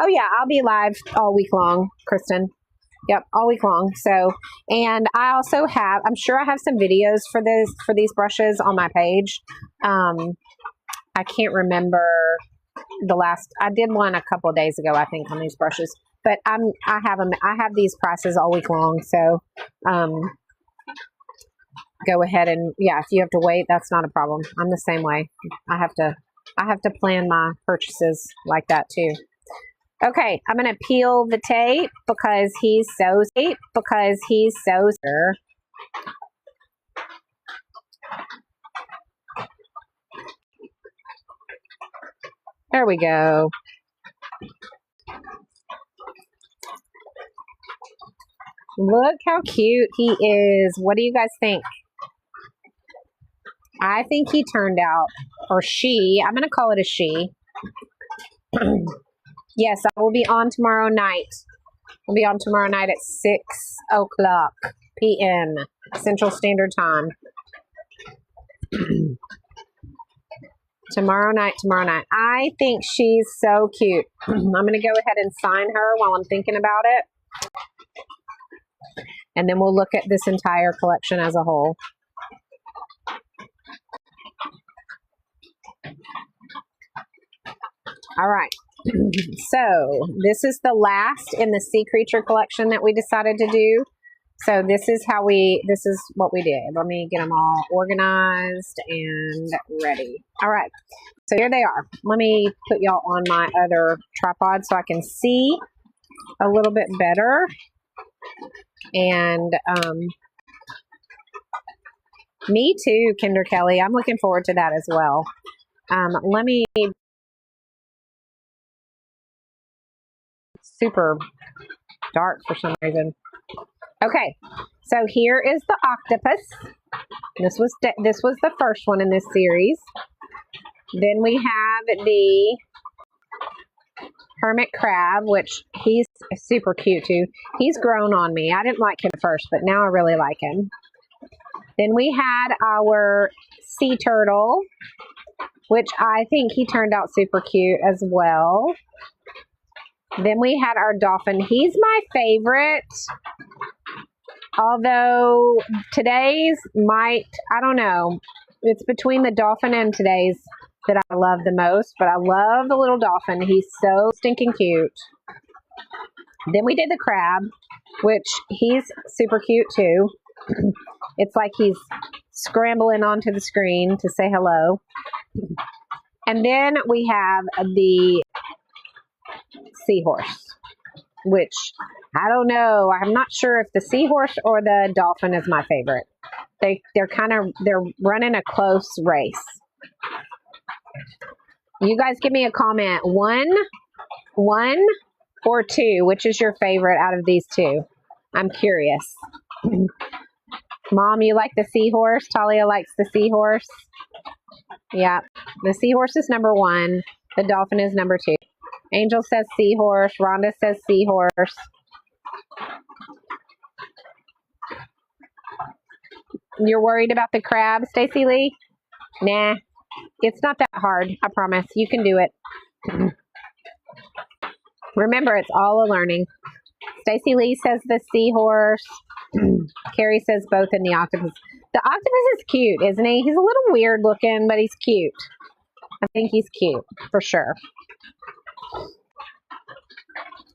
Oh yeah, I'll be live all week long, Kristen. Yep, all week long. So, and I also have, I'm sure I have some videos for these brushes on my page. I can't remember the last, I did one a couple of days ago, I think, on these brushes, but I have these prices all week long. So, go ahead and yeah, if you have to wait, that's not a problem. I'm the same way. I have to plan my purchases like that too. Okay, I'm going to peel the tape because he's so There we go. Look how cute he is. What do you guys think? I think he turned out, or she, I'm going to call it a she. Yes, I will be on tomorrow night. I'll be on tomorrow night at 6 o'clock p.m. Central Standard Time. Tomorrow night. I think she's so cute. I'm going to go ahead and sign her while I'm thinking about it. And then we'll look at this entire collection as a whole. All right. So this is the last in the Sea Creature collection that we decided to do. So this is what we did. Let me get them all organized and ready. All right. So here they are. Let me put y'all on my other tripod so I can see. a little bit better. And me too, Kinder Kelly. I'm looking forward to that as well. Let me super dark for some reason. Okay, so here is the octopus. This was the first one in this series. Then we have the hermit crab, which he's super cute too. He's grown on me. I didn't like him at first, but now I really like him. Then we had our sea turtle, which I think he turned out super cute as well. Then we had our dolphin. He's my favorite. Although today's I don't know. It's between the dolphin and today's that I love the most. But I love the little dolphin. He's so stinking cute. Then we did the crab, which he's super cute too. It's like he's scrambling onto the screen to say hello. And then we have the seahorse, which I don't know. I'm not sure if the seahorse or the dolphin is my favorite. They're running a close race. You guys give me a comment. One or two. Which is your favorite out of these two? I'm curious. Mom, you like the seahorse? Talia likes the seahorse. Yeah, the seahorse is number 1. The dolphin is number 2. Angel says seahorse. Rhonda says seahorse. You're worried about the crab, Stacy Lee? Nah, it's not that hard. I promise. You can do it. Remember, it's all a learning. Stacy Lee says the seahorse. Carrie says both in the octopus. The octopus is cute, isn't he? He's a little weird looking, but he's cute. I think he's cute for sure.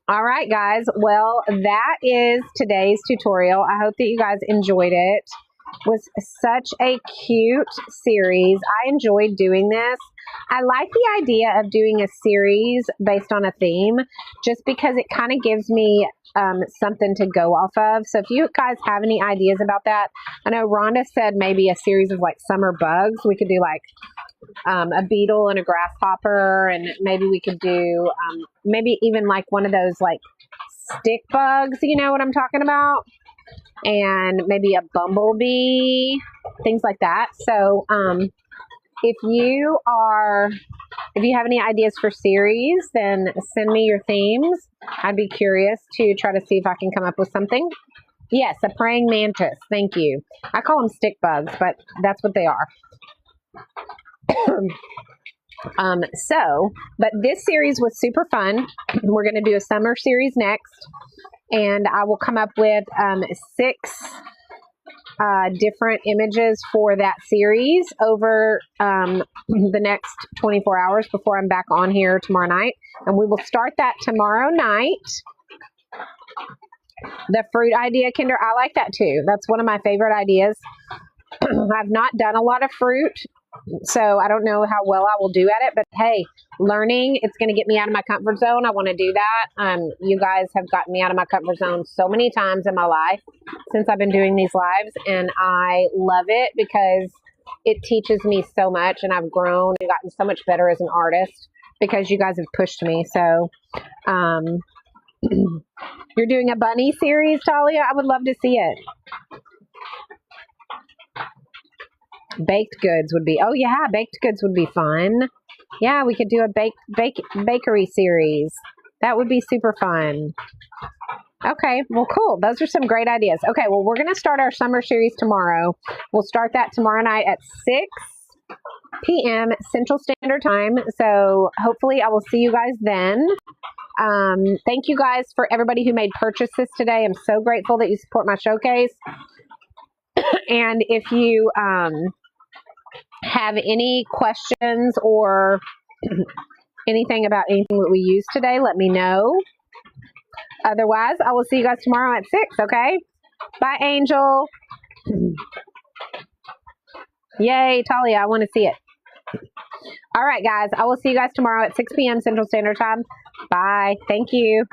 All right, guys. Well, that is today's tutorial. I hope that you guys enjoyed it. It was such a cute series. I enjoyed doing this. I like the idea of doing a series based on a theme just because it kind of gives me something to go off of. So if you guys have any ideas about that, I know Rhonda said maybe a series of like summer bugs. We could do like a beetle and a grasshopper, and maybe we could do maybe even like one of those like stick bugs, you know what I'm talking about? And maybe a bumblebee, things like that. So if you have any ideas for series, then send me your themes. I'd be curious to try to see if I can come up with something. Yes, a praying mantis. Thank you. I call them stick bugs, but that's what they are. But this series was super fun. We're going to do a summer series next, and I will come up with 6 different images for that series over the next 24 hours before I'm back on here tomorrow night, and we will start that tomorrow night. The fruit idea, Kinder, I like that too. That's one of my favorite ideas. I've not done a lot of fruit, so I don't know how well I will do at it, but hey, learning, it's going to get me out of my comfort zone. I want to do that. You guys have gotten me out of my comfort zone so many times in my life since I've been doing these lives, and I love it because it teaches me so much, and I've grown and gotten so much better as an artist because you guys have pushed me. So, you're doing a bunny series, Talia? I would love to see it. Baked goods would be, oh yeah, baked goods would be fun. Yeah, we could do a bakery series. That would be super fun. Okay, well, cool. Those are some great ideas. Okay, well, we're going to start our summer series tomorrow. We'll start that tomorrow night at 6 p.m. Central Standard Time. So hopefully I will see you guys then. Thank you guys for everybody who made purchases today. I'm so grateful that you support my showcase. And if you have any questions or anything about anything that we used today, let me know. Otherwise, I will see you guys tomorrow at 6, okay? Bye, Angel. Yay, Talia, I want to see it. All right, guys, I will see you guys tomorrow at 6 p.m. Central Standard Time. Bye. Thank you.